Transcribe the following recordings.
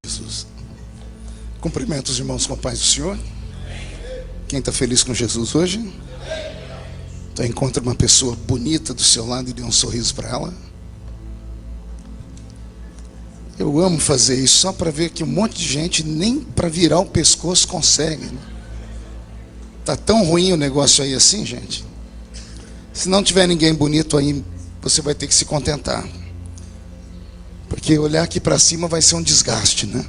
Jesus. Cumprimento os irmãos com a paz do Senhor. Quem está feliz com Jesus hoje? Então encontra uma pessoa bonita do seu lado e dê um sorriso para ela. Eu amo fazer isso só para ver que um monte de gente nem para virar o pescoço consegue, né? Tá tão ruim o negócio aí assim, gente. Se não tiver ninguém bonito aí, você vai ter que se contentar. Porque olhar aqui para cima vai ser um desgaste, né?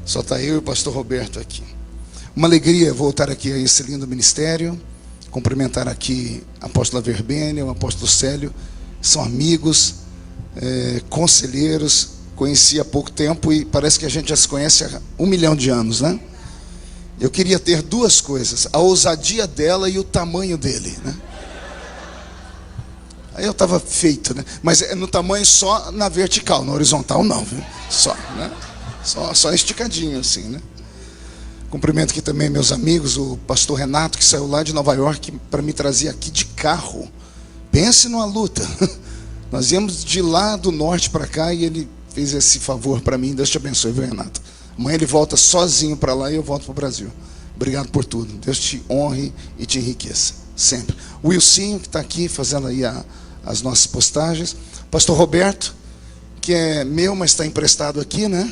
Só está eu e o pastor Roberto aqui. Uma alegria voltar aqui a esse lindo ministério. Cumprimentar aqui a apóstola Verbênia, o apóstolo Célio. São amigos, conselheiros. Conheci há pouco tempo e parece que a gente já se conhece há 1 milhão de anos, né? Eu queria ter duas coisas: a ousadia dela e o tamanho dele, né? Aí eu estava feito, né? Mas é no tamanho só na vertical, na horizontal não, viu? Só, né? Só esticadinho assim, né? Cumprimento aqui também meus amigos, o pastor Renato, que saiu lá de Nova York para me trazer aqui de carro. Pense numa luta. Nós íamos de lá do norte para cá e ele fez esse favor para mim. Deus te abençoe, viu, Renato? Amanhã ele volta sozinho para lá e eu volto para o Brasil. Obrigado por tudo. Deus te honre e te enriqueça, sempre. O Wilsinho, que está aqui fazendo aí as nossas postagens. Pastor Roberto, que é meu, mas está emprestado aqui, né?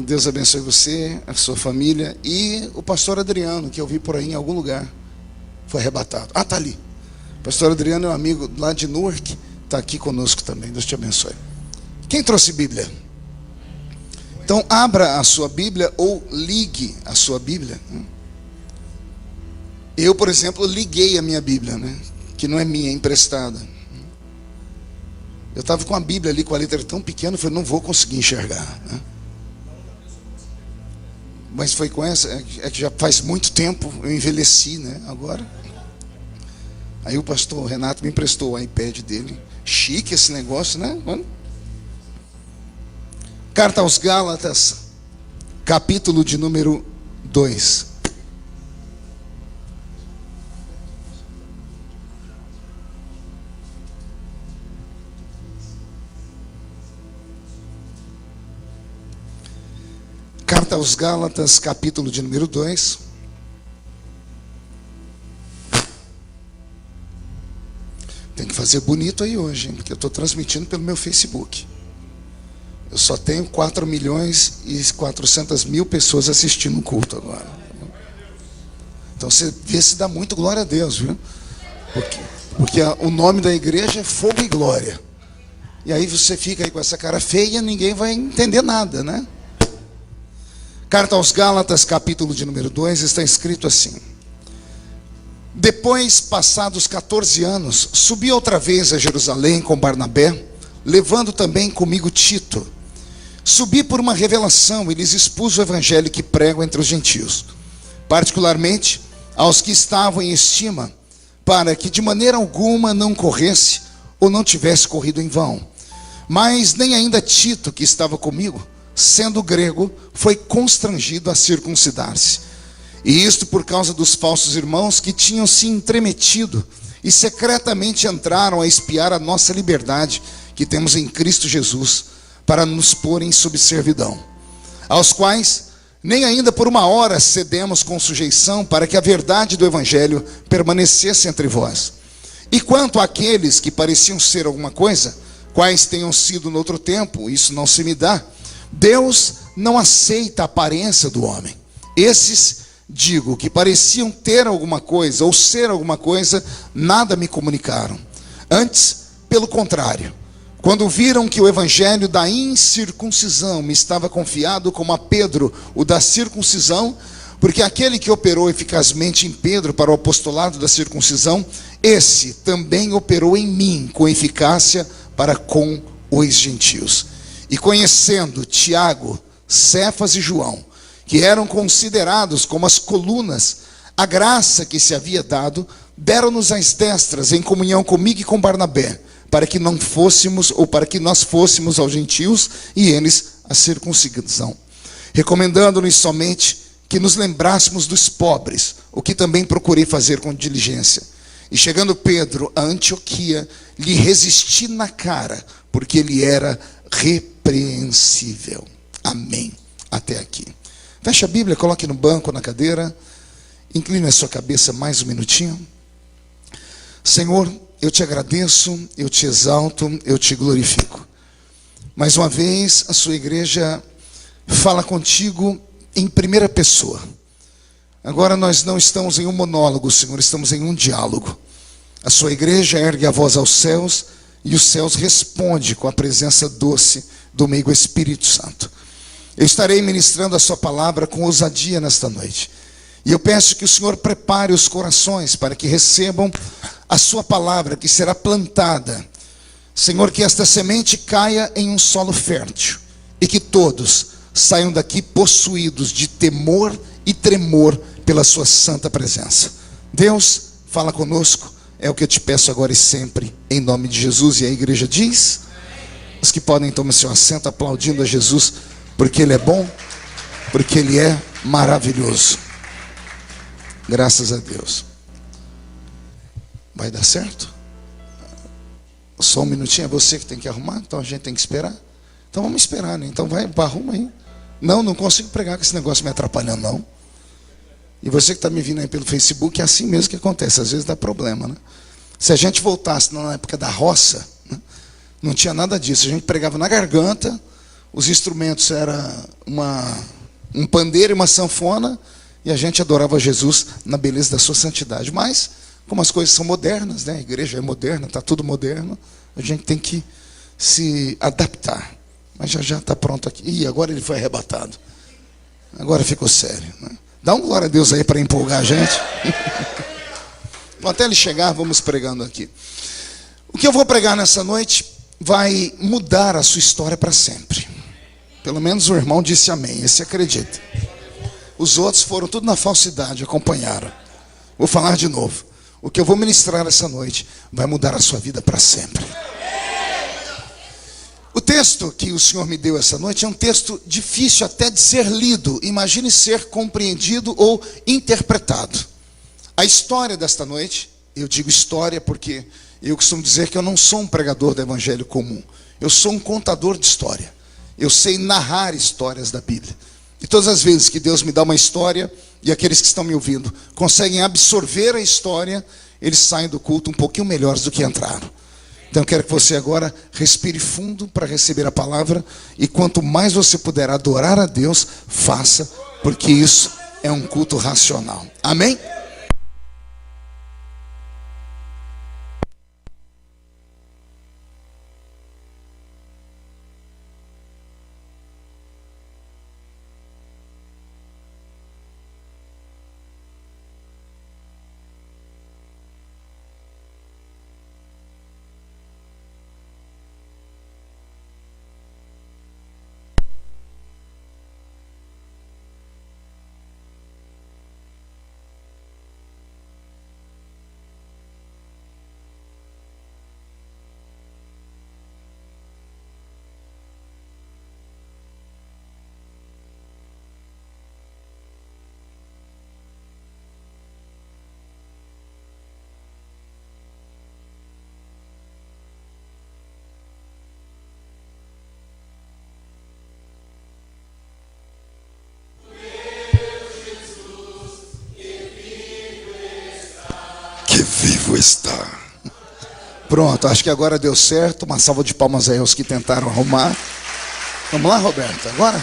Deus abençoe você, a sua família. E o pastor Adriano, que eu vi por aí em algum lugar. Foi arrebatado. Ah, está ali. O pastor Adriano é um amigo lá de Newark. Está aqui conosco também. Deus te abençoe. Quem trouxe Bíblia? Então abra a sua Bíblia ou ligue a sua Bíblia. Eu, por exemplo, liguei a minha Bíblia, né? Que não é minha, é emprestada. Eu estava com a Bíblia ali com a letra tão pequena, eu falei, não vou conseguir enxergar, né? Mas foi com essa, é que já faz muito tempo, eu envelheci, né? Agora. Aí o pastor Renato me emprestou o iPad dele. Chique esse negócio, né? Carta aos Gálatas, capítulo de número 2. Carta aos Gálatas, capítulo de número 2. Tem que fazer bonito aí hoje, hein? Porque eu estou transmitindo pelo meu Facebook. Eu só tenho 4.400.000 pessoas assistindo o culto agora. Então você vê se dá muito glória a Deus, viu? Porque o nome da igreja é Fogo e Glória. E aí você fica aí com essa cara feia, ninguém vai entender nada, né? Carta aos Gálatas, capítulo de número 2, está escrito assim: depois, passados 14 anos, subi outra vez a Jerusalém com Barnabé, levando também comigo Tito. Subi por uma revelação e lhes expus o evangelho que prego entre os gentios, particularmente aos que estavam em estima, para que de maneira alguma não corresse ou não tivesse corrido em vão. Mas nem ainda Tito, que estava comigo, sendo grego, foi constrangido a circuncidar-se. E isto por causa dos falsos irmãos que tinham se entremetido e secretamente entraram a espiar a nossa liberdade que temos em Cristo Jesus, para nos porem sob servidão, aos quais nem ainda por uma hora cedemos com sujeição, para que a verdade do evangelho permanecesse entre vós. E quanto àqueles que pareciam ser alguma coisa, quais tenham sido no outro tempo, isso não se me dá. Deus não aceita a aparência do homem. Esses, digo, que pareciam ter alguma coisa ou ser alguma coisa, nada me comunicaram. Antes, pelo contrário, quando viram que o evangelho da incircuncisão me estava confiado, como a Pedro o da circuncisão, porque aquele que operou eficazmente em Pedro para o apostolado da circuncisão, esse também operou em mim com eficácia para com os gentios. E conhecendo Tiago, Cefas e João, que eram considerados como as colunas, a graça que se havia dado, deram-nos as destras em comunhão comigo e com Barnabé, para que não fôssemos, ou para que nós fôssemos aos gentios e eles a circuncisão, recomendando-nos somente que nos lembrássemos dos pobres, o que também procurei fazer com diligência. E chegando Pedro a Antioquia, lhe resisti na cara, porque ele era repreendido irrepreensível. Amém. Até aqui. Feche a Bíblia, coloque no banco, na cadeira. Incline a sua cabeça mais um minutinho. Senhor, eu te agradeço, eu te exalto, eu te glorifico. Mais uma vez, a sua igreja fala contigo em primeira pessoa. Agora nós não estamos em um monólogo, Senhor, estamos em um diálogo. A sua igreja ergue a voz aos céus e os céus respondem com a presença doce do meigo Espírito Santo. Eu estarei ministrando a sua palavra com ousadia nesta noite. E eu peço que o Senhor prepare os corações para que recebam a sua palavra que será plantada. Senhor, que esta semente caia em um solo fértil e que todos saiam daqui possuídos de temor e tremor pela sua santa presença. Deus, fala conosco, é o que eu te peço agora e sempre, em nome de Jesus. E a igreja diz: os que podem tomar seu assento aplaudindo a Jesus, porque Ele é bom, porque Ele é maravilhoso. Graças a Deus. Vai dar certo? Só um minutinho, é você que tem que arrumar, então a gente tem que esperar. Então vamos esperar, né? Então vai, arruma aí. Não consigo pregar com esse negócio me atrapalhando, não. E você que está me vindo aí pelo Facebook, é assim mesmo que acontece, às vezes dá problema, né? Se a gente voltasse na época da roça, né, não tinha nada disso. A gente pregava na garganta, os instrumentos eram um pandeiro e uma sanfona, e a gente adorava Jesus na beleza da sua santidade. Mas, como as coisas são modernas, né? A igreja é moderna, está tudo moderno, a gente tem que se adaptar. Mas já está pronto aqui. Ih, agora ele foi arrebatado. Agora ficou sério, né? Dá um glória a Deus aí para empolgar a gente. Até ele chegar, vamos pregando aqui. O que eu vou pregar nessa noite vai mudar a sua história para sempre. Pelo menos o irmão disse amém, esse acredita. Os outros foram tudo na falsidade, acompanharam. Vou falar de novo. O que eu vou ministrar essa noite vai mudar a sua vida para sempre. O texto que o Senhor me deu essa noite é um texto difícil até de ser lido. Imagine ser compreendido ou interpretado. A história desta noite, eu digo história porque eu costumo dizer que eu não sou um pregador do evangelho comum. Eu sou um contador de história. Eu sei narrar histórias da Bíblia. E todas as vezes que Deus me dá uma história, e aqueles que estão me ouvindo conseguem absorver a história, eles saem do culto um pouquinho melhores do que entraram. Então eu quero que você agora respire fundo para receber a palavra, e quanto mais você puder adorar a Deus, faça, porque isso é um culto racional. Amém? Vivo está. Pronto, acho que agora deu certo. Uma salva de palmas aí aos que tentaram arrumar. Vamos lá, Roberto, agora?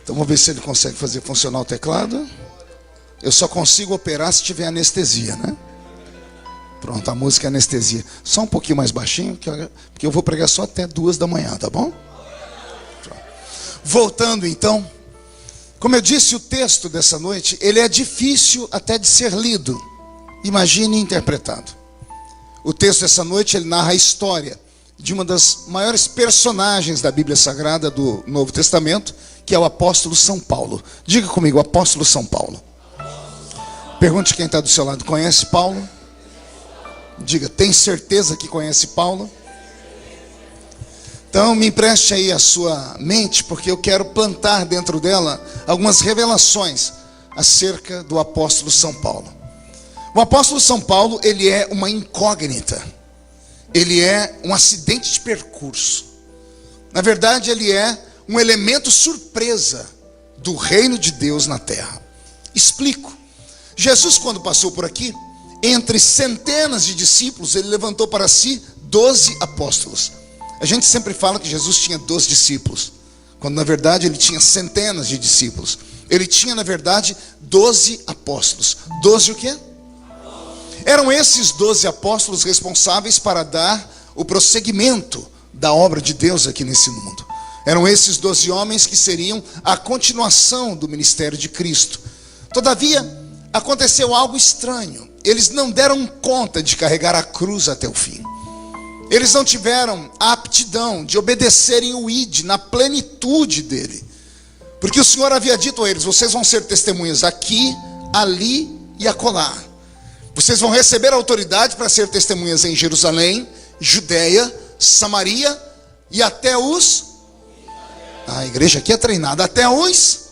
Então vamos ver se ele consegue fazer funcionar o teclado. Eu só consigo operar se tiver anestesia, né? Pronto, a música é anestesia. Só um pouquinho mais baixinho, porque eu vou pregar só até 2 da manhã, tá bom? Pronto. Voltando então. Como eu disse, o texto dessa noite, ele é difícil até de ser lido. Imagine interpretado. O texto dessa noite, ele narra a história de uma das maiores personagens da Bíblia Sagrada do Novo Testamento, que é o apóstolo São Paulo. Diga comigo, apóstolo São Paulo. Pergunte quem está do seu lado, conhece Paulo? Diga, tem certeza que conhece Paulo? Então me empreste aí a sua mente, porque eu quero plantar dentro dela algumas revelações acerca do apóstolo São Paulo. O apóstolo São Paulo, ele é uma incógnita. ele é um acidente de percurso. Na verdade, ele é um elemento surpresa do reino de Deus na terra. Explico. Jesus, quando passou por aqui, entre centenas de discípulos, ele levantou para si 12 apóstolos. A gente sempre fala que Jesus tinha 12 discípulos, quando na verdade ele tinha centenas de discípulos. Ele tinha na verdade 12 apóstolos. 12 o quê? Eram esses 12 apóstolos responsáveis para dar o prosseguimento da obra de Deus aqui nesse mundo. Eram esses 12 homens que seriam a continuação do ministério de Cristo. Todavia, aconteceu algo estranho. Eles não deram conta de carregar a cruz até o fim. Eles não tiveram a aptidão de obedecerem o ID na plenitude dele. Porque o Senhor havia dito a eles: vocês vão ser testemunhas aqui, ali e acolá. Vocês vão receber autoridade para ser testemunhas em Jerusalém, Judeia, Samaria e até os... A igreja aqui é treinada até os...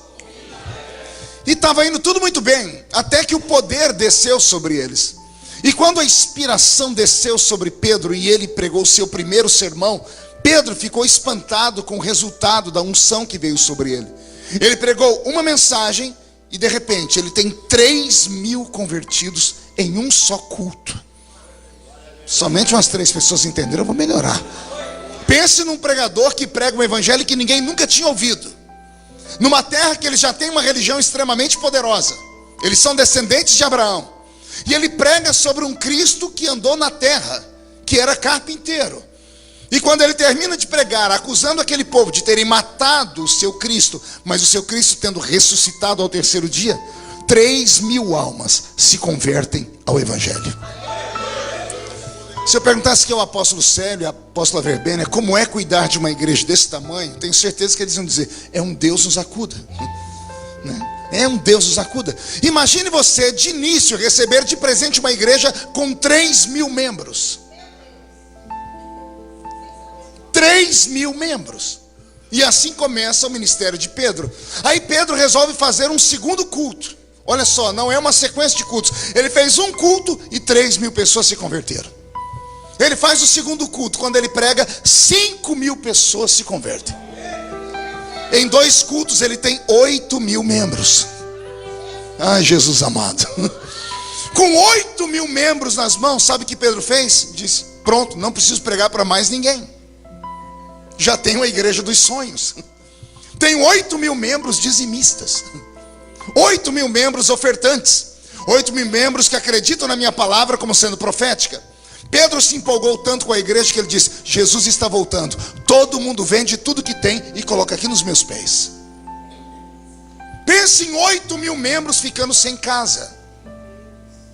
E estava indo tudo muito bem, até que o poder desceu sobre eles. E quando a inspiração desceu sobre Pedro e ele pregou o seu primeiro sermão, Pedro ficou espantado com o resultado da unção que veio sobre ele. Ele pregou uma mensagem e de repente ele tem 3.000 convertidos em um só culto. Somente umas 3 pessoas entenderam, eu vou melhorar. Pense num pregador que prega um evangelho que ninguém nunca tinha ouvido, numa terra que eles já têm uma religião extremamente poderosa. Eles são descendentes de Abraão. E ele prega sobre um Cristo que andou na terra, que era carpinteiro. E quando ele termina de pregar, acusando aquele povo de terem matado o seu Cristo, mas o seu Cristo tendo ressuscitado ao terceiro dia, 3.000 almas se convertem ao evangelho. Se eu perguntasse que é o apóstolo Célio e a apóstola Verbena, como é cuidar de uma igreja desse tamanho, tenho certeza que eles vão dizer: é um Deus nos acuda, né? É um Deus nos acuda. Imagine você de início receber de presente uma igreja com 3.000 membros. 3.000 membros. E assim começa o ministério de Pedro. Aí Pedro resolve fazer um segundo culto. Olha só, não é uma sequência de cultos. Ele fez um culto e 3.000 pessoas se converteram. Ele faz o segundo culto, quando ele prega, 5.000 pessoas se convertem. Em 2 cultos ele tem 8.000 membros. Ai, Jesus amado. Com 8.000 membros nas mãos, sabe o que Pedro fez? Disse: pronto, não preciso pregar para mais ninguém. Já tenho a igreja dos sonhos. Tenho 8.000 membros dizimistas, 8.000 membros ofertantes, 8.000 membros que acreditam na minha palavra como sendo profética. Pedro se empolgou tanto com a igreja que ele disse: Jesus está voltando, todo mundo vende tudo que tem e coloca aqui nos meus pés. Pense em 8.000 membros ficando sem casa,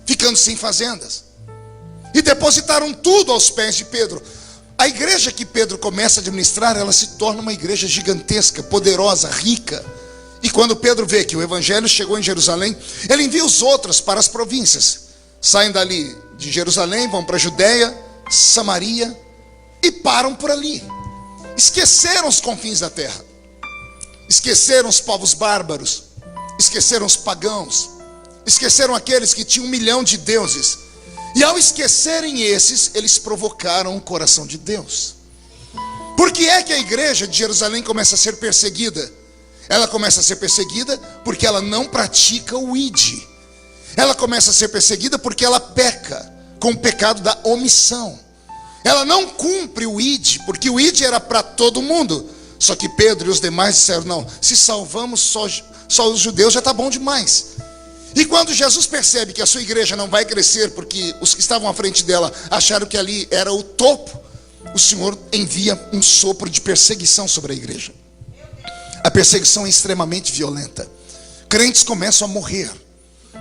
ficando sem fazendas, e depositaram tudo aos pés de Pedro. A igreja que Pedro começa a administrar, ela se torna uma igreja gigantesca, poderosa, rica. E quando Pedro vê que o evangelho chegou em Jerusalém, ele envia os outros para as províncias. Saem dali de Jerusalém, vão para a Judeia, Samaria e param por ali. Esqueceram os confins da terra, esqueceram os povos bárbaros, esqueceram os pagãos, esqueceram aqueles que tinham 1 milhão de deuses. E ao esquecerem esses, eles provocaram o coração de Deus. Por que é que a igreja de Jerusalém começa a ser perseguida? Ela começa a ser perseguida porque ela não pratica o ID. Ela começa a ser perseguida porque ela peca com o pecado da omissão. Ela não cumpre o ID, porque o ID era para todo mundo. Só que Pedro e os demais disseram: não, se salvamos só os judeus já está bom demais. E quando Jesus percebe que a sua igreja não vai crescer, porque os que estavam à frente dela acharam que ali era o topo, o Senhor envia um sopro de perseguição sobre a igreja. A perseguição é extremamente violenta. Crentes começam a morrer,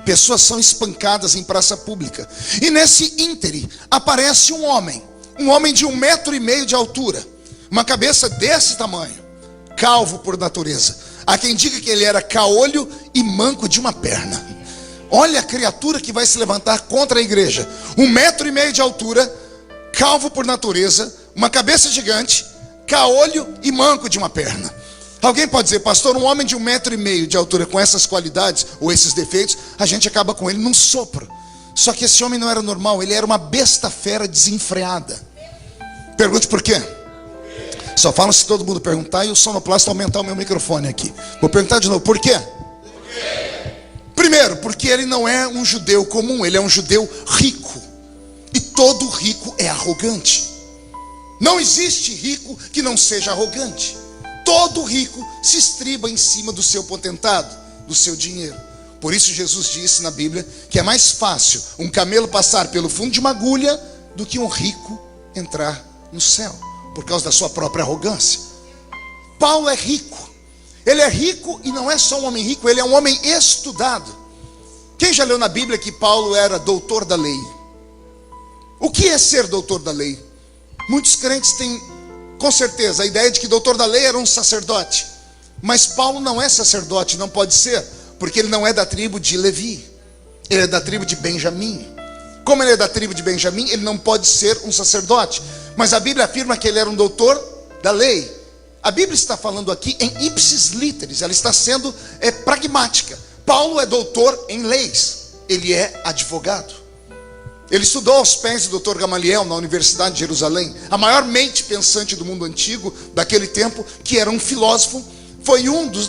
pessoas são espancadas em praça pública. E nesse íntere aparece um homem de 1,5 metro de altura, uma cabeça desse tamanho, calvo por natureza. Há quem diga que ele era caolho e manco de uma perna. Olha a criatura que vai se levantar contra a igreja. 1,5 metro de altura, calvo por natureza, uma cabeça gigante, caolho e manco de uma perna. Alguém pode dizer: pastor, um homem de 1,5 metro de altura com essas qualidades ou esses defeitos, a gente acaba com ele num sopro. Só que esse homem não era normal, ele era uma besta fera desenfreada. Pergunte por quê. Só falo se todo mundo perguntar e o sonoplasta aumentar o meu microfone aqui. Vou perguntar de novo, por quê? Primeiro, porque ele não é um judeu comum, ele é um judeu rico. E todo rico é arrogante. Não existe rico que não seja arrogante. Todo rico se estriba em cima do seu potentado, do seu dinheiro. Por isso Jesus disse na Bíblia que é mais fácil um camelo passar pelo fundo de uma agulha do que um rico entrar no céu, por causa da sua própria arrogância. Paulo é rico. Ele é rico e não é só um homem rico, ele é um homem estudado. Quem já leu na Bíblia que Paulo era doutor da lei? O que é ser doutor da lei? Muitos crentes têm, com certeza, a ideia de que doutor da lei era um sacerdote. Mas Paulo não é sacerdote, não pode ser, porque ele não é da tribo de Levi. Ele é da tribo de Benjamim. Como ele é da tribo de Benjamim, ele não pode ser um sacerdote. Mas a Bíblia afirma que ele era um doutor da lei. A Bíblia está falando aqui em ipsis literis, ela está sendo pragmática. Paulo é doutor em leis, ele é advogado. Ele estudou aos pés do Dr. Gamaliel na Universidade de Jerusalém, a maior mente pensante do mundo antigo, daquele tempo, que era um filósofo. Foi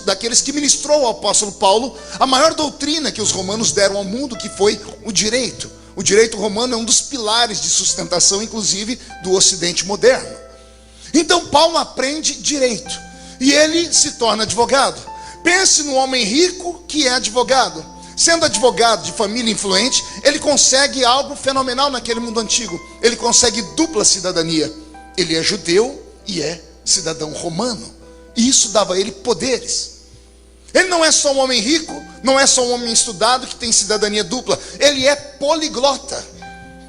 daqueles que ministrou ao apóstolo Paulo a maior doutrina que os romanos deram ao mundo, que foi o direito. O direito romano é um dos pilares de sustentação, inclusive, do Ocidente moderno. Então Paulo aprende direito e ele se torna advogado. Pense no homem rico que é advogado. Sendo advogado de família influente, ele consegue algo fenomenal naquele mundo antigo. Ele consegue dupla cidadania. Ele é judeu e é cidadão romano. E isso dava a ele poderes. Ele não é só um homem rico, não é só um homem estudado que tem cidadania dupla. Ele é poliglota.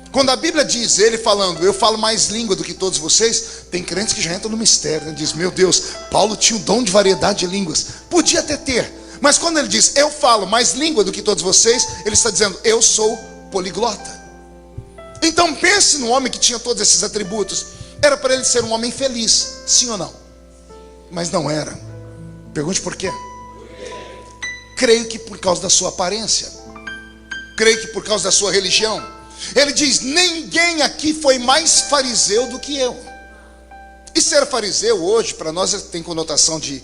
Quando a Bíblia diz, ele falando, eu falo mais língua do que todos vocês, tem crentes que já entram no mistério, né? Diz, meu Deus, Paulo tinha um dom de variedade de línguas. Podia até ter, mas quando ele diz, eu falo mais língua do que todos vocês, ele está dizendo, eu sou poliglota. Então pense no homem que tinha todos esses atributos. Era para ele ser um homem feliz, sim ou não? Mas não era. Pergunte por quê? Creio que por causa da sua aparência. Creio que por causa da sua religião. Ele diz, ninguém aqui foi mais fariseu do que eu. E ser fariseu hoje, para nós tem conotação de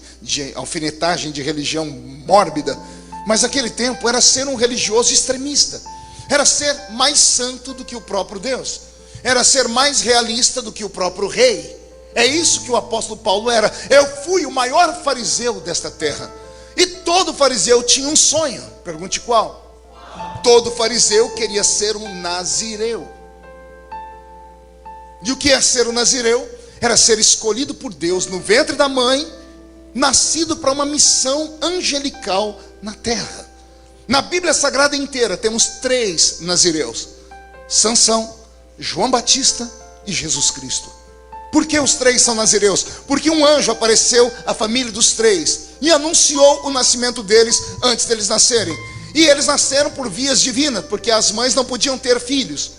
alfinetagem, de religião mórbida. Mas naquele tempo era ser um religioso extremista. Era ser mais santo do que o próprio Deus. Era ser mais realista do que o próprio rei. É isso que o apóstolo Paulo era. Eu fui o maior fariseu desta terra. E todo fariseu tinha um sonho. Pergunte qual? Todo fariseu queria ser um nazireu. E o que é ser um nazireu? Era ser escolhido por Deus no ventre da mãe, nascido para uma missão angelical na terra. Na Bíblia Sagrada inteira temos 3 nazireus: Sansão, João Batista e Jesus Cristo. Por que os 3 são nazireus? Porque um anjo apareceu à família dos 3 e anunciou o nascimento deles antes deles nascerem. E eles nasceram por vias divinas, porque as mães não podiam ter filhos.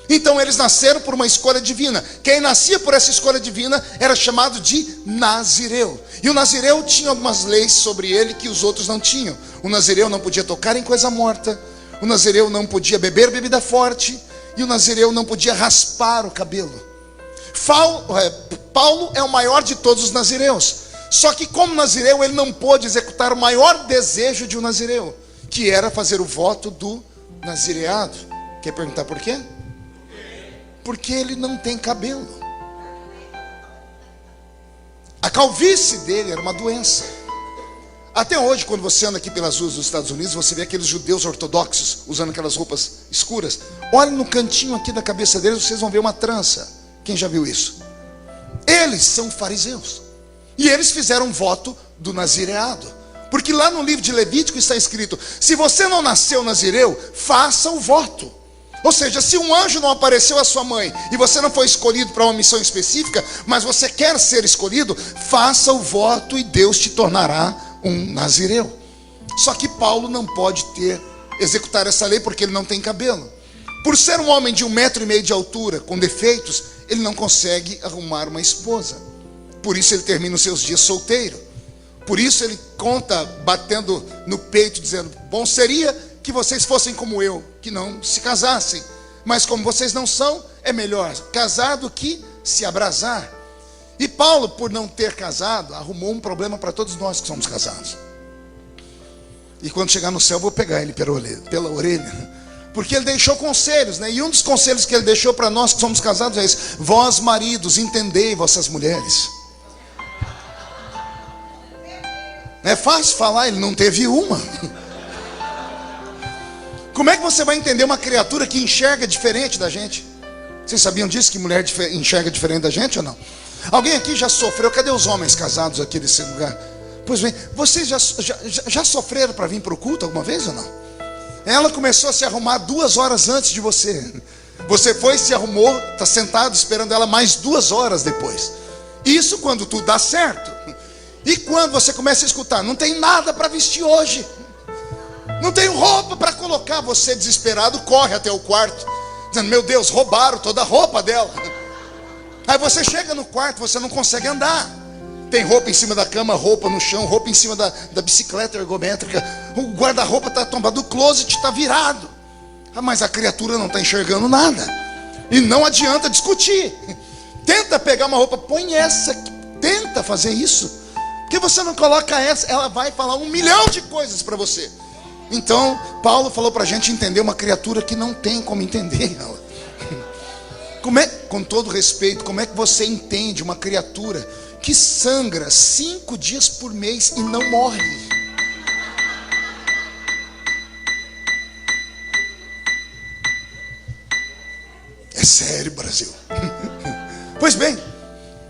Então eles nasceram por uma escolha divina. Quem nascia por essa escolha divina era chamado de nazireu. E o nazireu tinha algumas leis sobre ele que os outros não tinham. O nazireu não podia tocar em coisa morta. O nazireu não podia beber bebida forte. E o nazireu não podia raspar o cabelo. Paulo é o maior de todos os nazireus. Só que como nazireu ele não pôde executar o maior desejo de um nazireu, que era fazer o voto do nazireado. Quer perguntar por quê? Porque ele não tem cabelo. A calvície dele era uma doença. Até hoje, quando você anda aqui pelas ruas dos Estados Unidos, você vê aqueles judeus ortodoxos usando aquelas roupas escuras. Olhe no cantinho aqui da cabeça deles, vocês vão ver uma trança. Quem já viu isso? Eles são fariseus. E eles fizeram um voto do nazireado. Porque lá no livro de Levítico está escrito, se você não nasceu nazireu, faça o voto. Ou seja, se um anjo não apareceu à sua mãe e você não foi escolhido para uma missão específica, mas você quer ser escolhido, faça o voto e Deus te tornará um nazireu. Só que Paulo não pode executar essa lei porque ele não tem cabelo. Por ser um homem de 1,5 metro de altura, com defeitos, ele não consegue arrumar uma esposa. Por isso ele termina os seus dias solteiro. Por isso ele conta, batendo no peito, dizendo, bom seria que vocês fossem como eu, que não se casassem. Mas como vocês não são, é melhor casar do que se abrasar. E Paulo, por não ter casado, arrumou um problema para todos nós que somos casados. E quando chegar no céu, eu vou pegar ele pela orelha. Porque ele deixou conselhos, né? E um dos conselhos que ele deixou para nós que somos casados é esse: vós maridos, entendei vossas mulheres. É fácil falar, ele não teve uma. Como é que você vai entender uma criatura que enxerga diferente da gente? Vocês sabiam disso, que mulher enxerga diferente da gente ou não? Alguém aqui já sofreu? Cadê os homens casados aqui nesse lugar? Pois bem, vocês já sofreram para vir para o culto alguma vez ou não? Ela começou a se arrumar 2 horas antes de você. Você foi, se arrumou, está sentado esperando ela mais 2 horas depois. Isso quando tudo dá certo. E quando você começa a escutar: não tem nada para vestir hoje, não tenho roupa para colocar, você desesperado corre até o quarto, dizendo: meu Deus, roubaram toda a roupa dela. Aí você chega no quarto, você não consegue andar. Tem roupa em cima da cama, roupa no chão, roupa em cima da bicicleta ergométrica. O guarda-roupa está tombado, o closet está virado. Mas a criatura não está enxergando nada. E não adianta discutir. Tenta pegar uma roupa, põe essa, tenta fazer isso. Porque você não coloca essa, ela vai falar 1 milhão de coisas para você. Então, Paulo falou para a gente entender uma criatura que não tem como entender ela. Com todo respeito, como é que você entende uma criatura que sangra 5 dias por mês e não morre? É sério, Brasil. Pois bem,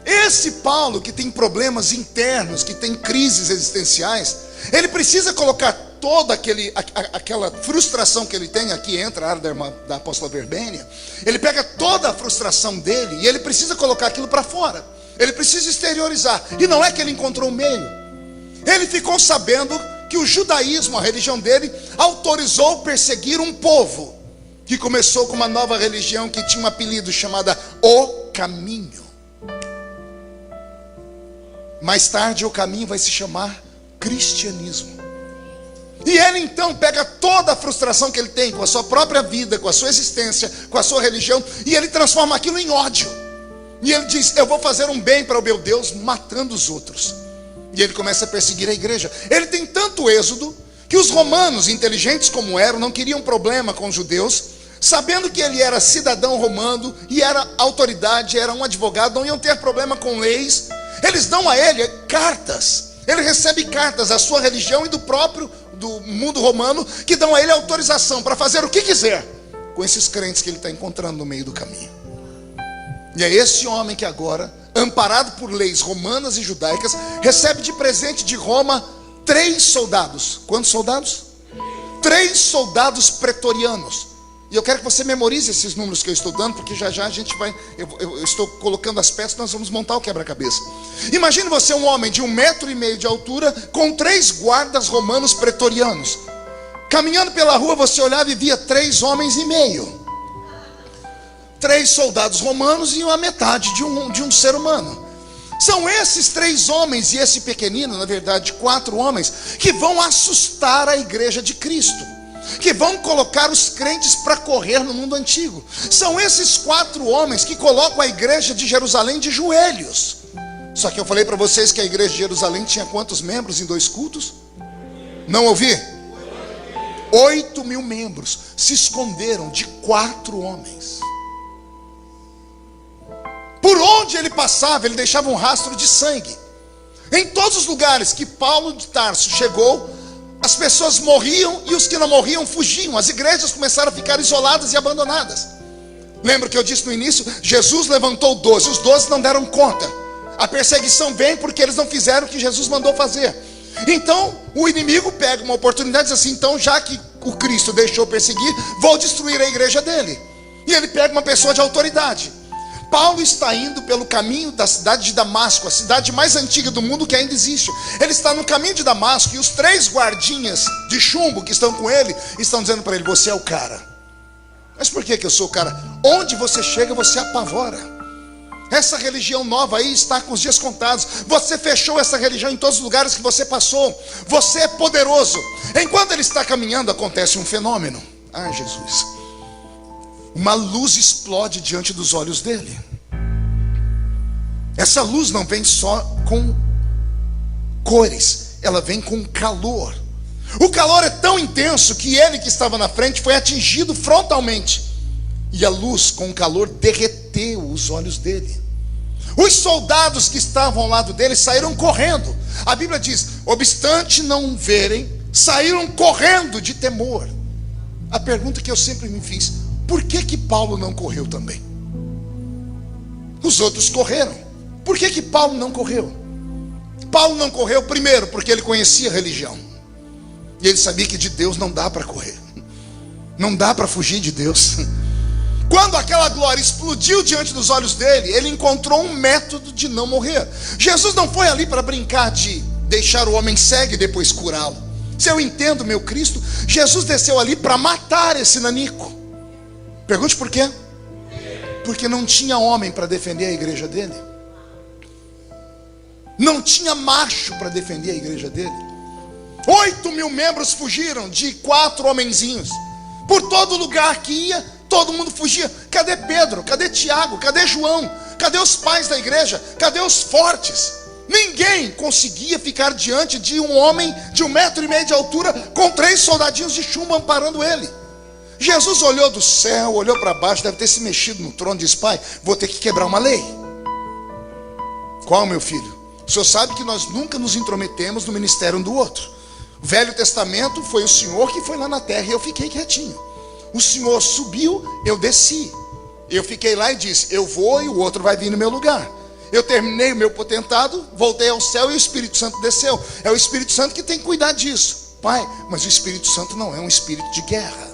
esse Paulo que tem problemas internos, que tem crises existenciais, ele precisa colocar toda aquela frustração que ele tem. Aqui entra a área da apóstola Verbênia. Ele pega toda a frustração dele e ele precisa colocar aquilo para fora. Ele precisa exteriorizar. E não é que ele encontrou um meio. Ele ficou sabendo que o judaísmo, a religião dele, autorizou perseguir um povo que começou com uma nova religião que tinha um apelido chamada O Caminho. Mais tarde o caminho vai se chamar cristianismo. E ele então pega toda a frustração que ele tem com a sua própria vida, com a sua existência, com a sua religião, e ele transforma aquilo em ódio. E ele diz: eu vou fazer um bem para o meu Deus matando os outros. E ele começa a perseguir a igreja. Ele tem tanto êxodo que os romanos, inteligentes como eram, não queriam problema com os judeus, sabendo que ele era cidadão romano e era autoridade, era um advogado, não iam ter problema com leis. Eles dão a ele cartas. Ele recebe cartas da sua religião e do mundo romano, que dão a ele autorização para fazer o que quiser com esses crentes que ele está encontrando no meio do caminho. E é esse homem que agora, amparado por leis romanas e judaicas, recebe de presente de Roma 3 soldados. Quantos soldados? 3 soldados pretorianos. E eu quero que você memorize esses números que eu estou dando, porque já a gente vai, eu estou colocando as peças, nós vamos montar o quebra-cabeça. Imagine você um homem de 1,5 metro de altura, com 3 guardas romanos pretorianos. Caminhando pela rua, você olhava e via 3,5 homens. 3 soldados romanos e a metade de um ser humano. São esses 3 homens e esse pequenino, na verdade 4 homens, que vão assustar a igreja de Cristo, que vão colocar os crentes para correr no mundo antigo. São esses 4 homens que colocam a igreja de Jerusalém de joelhos. Só que eu falei para vocês que a igreja de Jerusalém tinha quantos membros em 2 cultos? Não ouvi? 8.000 membros se esconderam de 4 homens. Por onde ele passava, ele deixava um rastro de sangue. Em todos os lugares que Paulo de Tarso chegou, as pessoas morriam e os que não morriam fugiam. As igrejas começaram a ficar isoladas e abandonadas. Lembra que eu disse no início? Jesus levantou 12, os 12 não deram conta. A perseguição vem porque eles não fizeram o que Jesus mandou fazer. Então o inimigo pega uma oportunidade e diz assim: então, já que o Cristo deixou perseguir, vou destruir a igreja dele. E ele pega uma pessoa de autoridade. Paulo está indo pelo caminho da cidade de Damasco, a cidade mais antiga do mundo que ainda existe. Ele está no caminho de Damasco e os 3 guardinhas de chumbo que estão com ele estão dizendo para ele: você é o cara. Mas por que eu sou o cara? Onde você chega, você apavora. Essa religião nova aí está com os dias contados. Você fechou essa religião em todos os lugares que você passou. Você é poderoso. Enquanto ele está caminhando, acontece um fenômeno. Ah, Jesus. Uma luz explode diante dos olhos dele. Essa luz não vem só com cores, ela vem com calor. O calor é tão intenso que ele que estava na frente foi atingido frontalmente. E a luz com o calor derreteu os olhos dele. Os soldados que estavam ao lado dele saíram correndo. A Bíblia diz, obstante não verem, saíram correndo de temor. A pergunta que eu sempre me fiz, por que Paulo não correu também? Os outros correram. Por que Paulo não correu? Paulo não correu primeiro porque ele conhecia a religião. E ele sabia que de Deus não dá para correr. Não dá para fugir de Deus. Quando aquela glória explodiu diante dos olhos dele, ele encontrou um método de não morrer. Jesus não foi ali para brincar de deixar o homem cego e depois curá-lo. Se eu entendo meu Cristo, Jesus desceu ali para matar esse nanico. Pergunte por quê? Porque não tinha homem para defender a igreja dele. Não tinha macho para defender a igreja dele. 8.000 membros fugiram de 4 homenzinhos. Por todo lugar que ia, todo mundo fugia. Cadê Pedro? Cadê Tiago? Cadê João? Cadê os pais da igreja? Cadê os fortes? Ninguém conseguia ficar diante de um homem de 1,5 metro de altura com 3 soldadinhos de chumbo amparando ele. Jesus olhou do céu, olhou para baixo, deve ter se mexido no trono e disse, pai, vou ter que quebrar uma lei. Qual, meu filho? O senhor sabe que nós nunca nos intrometemos no ministério um do outro. O Velho Testamento foi o Senhor que foi lá na terra e eu fiquei quietinho. O Senhor subiu, eu desci. Eu fiquei lá e disse, eu vou e o outro vai vir no meu lugar. Eu terminei o meu potentado, voltei ao céu e o Espírito Santo desceu. É o Espírito Santo que tem que cuidar disso. Pai, mas o Espírito Santo não é um espírito de guerra.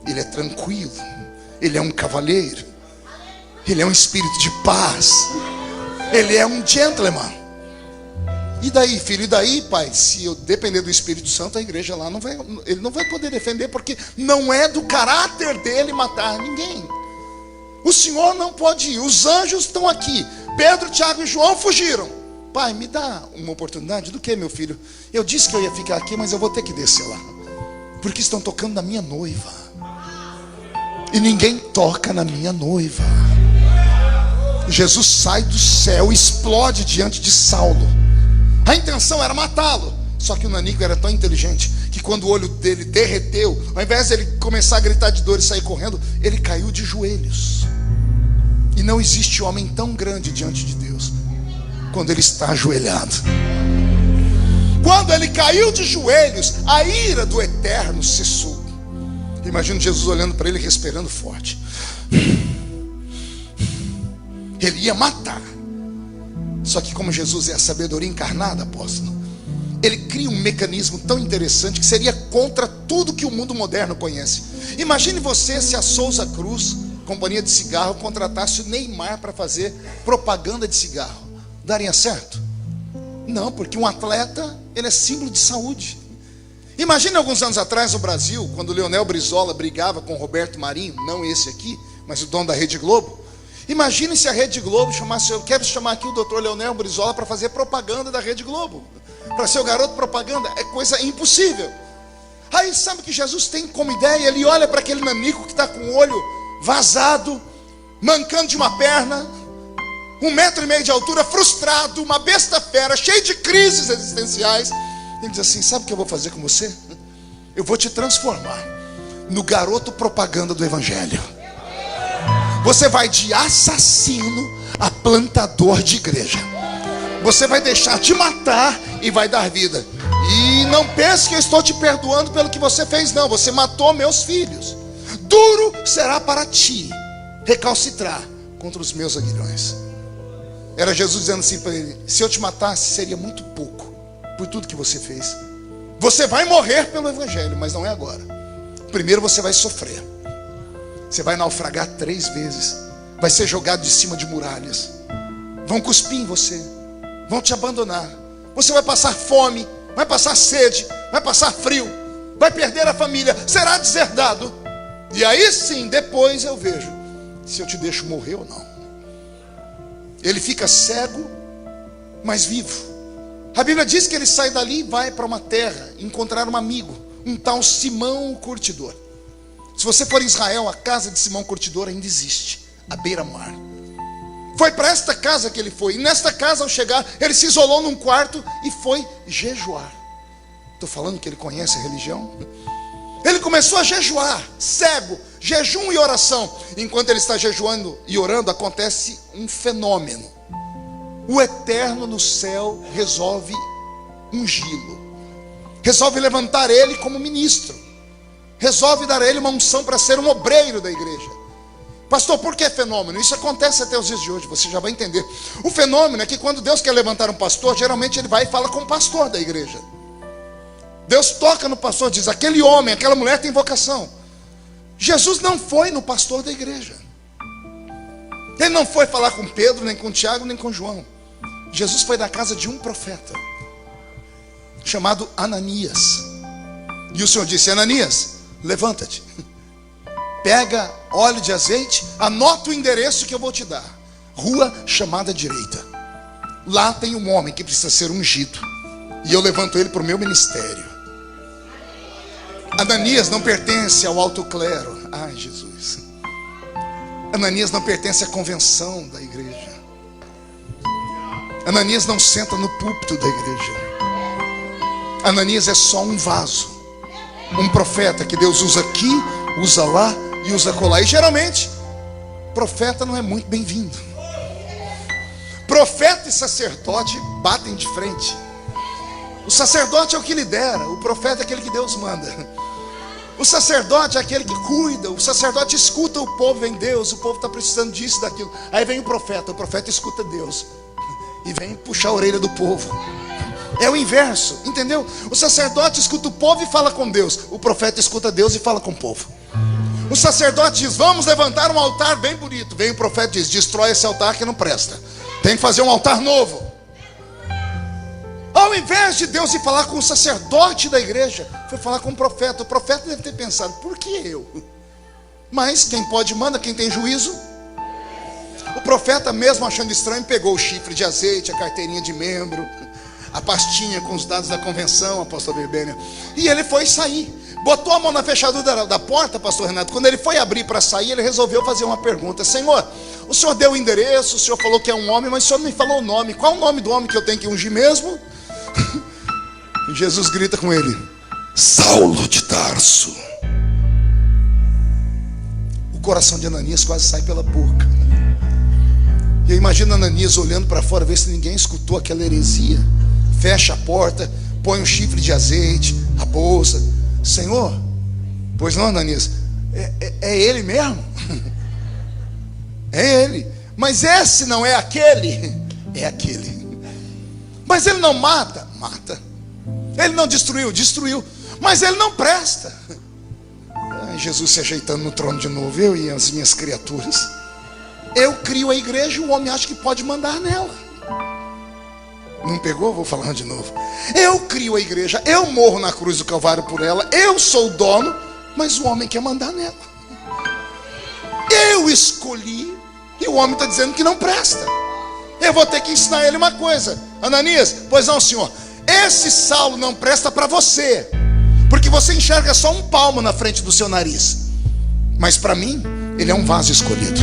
Ele é tranquilo. Ele é um cavalheiro. Ele é um espírito de paz. Ele é um gentleman. E daí, filho? E daí, pai? Se eu depender do Espírito Santo, a igreja lá ele não vai poder defender, porque não é do caráter dele matar ninguém. O Senhor não pode ir. Os anjos estão aqui. Pedro, Tiago e João fugiram. Pai, me dá uma oportunidade. Do que, meu filho? Eu disse que eu ia ficar aqui, mas eu vou ter que descer lá, porque estão tocando na minha noiva. E ninguém toca na minha noiva. Jesus sai do céu e explode diante de Saulo. A intenção era matá-lo. Só que o nanico era tão inteligente que quando o olho dele derreteu, ao invés de ele começar a gritar de dor e sair correndo, ele caiu de joelhos. E não existe homem tão grande diante de Deus quando ele está ajoelhado. Quando ele caiu de joelhos, a ira do Eterno cessou. Imagino Jesus olhando para ele, respirando forte. Ele ia matar. Só que como Jesus é a sabedoria encarnada, apóstolo, ele cria um mecanismo tão interessante que seria contra tudo que o mundo moderno conhece. Imagine você se a Souza Cruz, companhia de cigarro, contratasse o Neymar para fazer propaganda de cigarro. Daria certo? Não, porque um atleta, ele é símbolo de saúde. Imagine alguns anos atrás no Brasil, quando o Leonel Brizola brigava com o Roberto Marinho, não esse aqui, mas o dono da Rede Globo. Imagine se a Rede Globo chamasse, eu quero chamar aqui o doutor Leonel Brizola para fazer propaganda da Rede Globo, para ser o garoto propaganda. É coisa impossível. Aí sabe o que Jesus tem como ideia? Ele olha para aquele nanico que está com o olho vazado, mancando de uma perna, 1,5 metro de altura, frustrado, uma besta fera, cheio de crises existenciais. Ele diz assim, sabe o que eu vou fazer com você? Eu vou te transformar no garoto propaganda do Evangelho. Você vai de assassino a plantador de igreja. Você vai deixar de matar e vai dar vida. E não pense que eu estou te perdoando pelo que você fez, não. Você matou meus filhos. Duro será para ti recalcitrar contra os meus aguilhões. Era Jesus dizendo assim para ele, se eu te matasse seria muito pouco por tudo que você fez. Você vai morrer pelo Evangelho, mas não é agora. Primeiro você vai sofrer. Você vai naufragar 3 vezes. Vai ser jogado de cima de muralhas. Vão cuspir em você. Vão te abandonar. Você vai passar fome. Vai passar sede. Vai passar frio. Vai perder a família. Será deserdado. E aí sim, depois eu vejo se eu te deixo morrer ou não. Ele fica cego, mas vivo. A Bíblia diz que ele sai dali e vai para uma terra encontrar um amigo, um tal Simão o Curtidor. Se você for em Israel, a casa de Simão Curtidor ainda existe, à beira-mar. Foi para esta casa que ele foi. E nesta casa, ao chegar, ele se isolou num quarto e foi jejuar. Estou falando que ele conhece a religião? Ele começou a jejuar, cego, jejum e oração. Enquanto ele está jejuando e orando, acontece um fenômeno. O Eterno no céu resolve ungí-lo. Resolve levantar ele como ministro. Resolve dar a ele uma unção para ser um obreiro da igreja. Pastor, por que fenômeno? Isso acontece até os dias de hoje, você já vai entender. O fenômeno é que quando Deus quer levantar um pastor, geralmente ele vai e fala com o pastor da igreja. Deus toca no pastor, diz, aquele homem, aquela mulher tem vocação. Jesus não foi no pastor da igreja. Ele não foi falar com Pedro, nem com Tiago, nem com João. Jesus foi da casa de um profeta, chamado Ananias. E o Senhor disse, Ananias, levanta-te. Pega óleo de azeite, anota o endereço que eu vou te dar. Rua chamada direita. Lá tem um homem que precisa ser ungido. E eu levanto ele para o meu ministério. Ananias não pertence ao alto clero. Ai, Jesus. Ananias não pertence à convenção da igreja. Ananias não senta no púlpito da igreja. Ananias é só um vaso. Um profeta que Deus usa aqui, usa lá e usa acolá. E geralmente, profeta não é muito bem-vindo. Profeta e sacerdote batem de frente. O sacerdote é o que lidera, o profeta é aquele que Deus manda. O sacerdote é aquele que cuida, o sacerdote escuta o povo, vem Deus, o povo está precisando disso, daquilo. Aí vem o profeta escuta Deus e vem puxar a orelha do povo. É o inverso, entendeu? O sacerdote escuta o povo e fala com Deus. O profeta escuta Deus e fala com o povo. O sacerdote diz, vamos levantar um altar bem bonito. Vem o profeta e diz, destrói esse altar que não presta. Tem que fazer um altar novo. Ao invés de Deus ir falar com o sacerdote da igreja, foi falar com o profeta. O profeta deve ter pensado, por que eu? Mas quem pode manda, quem tem juízo. O profeta, mesmo achando estranho, pegou o chifre de azeite, a carteirinha de membro, a pastinha com os dados da convenção, apóstolo Berbênia, e ele foi sair. Botou a mão na fechadura da porta, pastor Renato. Quando ele foi abrir para sair, ele resolveu fazer uma pergunta. Senhor, o senhor deu o endereço, o senhor falou que é um homem, mas o senhor não me falou o nome. Qual é o nome do homem que eu tenho que ungir mesmo? E Jesus grita com ele, Saulo de Tarso. O coração de Ananias quase sai pela boca. E eu imagino Ananias olhando para fora, ver se ninguém escutou aquela heresia. Fecha a porta, põe um chifre de azeite, a bolsa. Senhor, pois não, Ananias, é ele mesmo? É ele. Mas esse não é aquele? É aquele. Mas ele não mata? Mata. Ele não destruiu? Destruiu. Mas ele não presta. Jesus se ajeitando no trono de novo, eu e as minhas criaturas. Eu crio a igreja e o homem acha que pode mandar nela. Não pegou? Vou falar de novo. Eu crio a igreja, eu morro na cruz do Calvário por ela, eu sou o dono, mas o homem quer mandar nela. Eu escolhi e o homem está dizendo que não presta. Eu vou ter que ensinar ele uma coisa. Ananias, pois não, senhor, esse Saulo não presta para você, porque você enxerga só um palmo na frente do seu nariz. Mas para mim, ele é um vaso escolhido.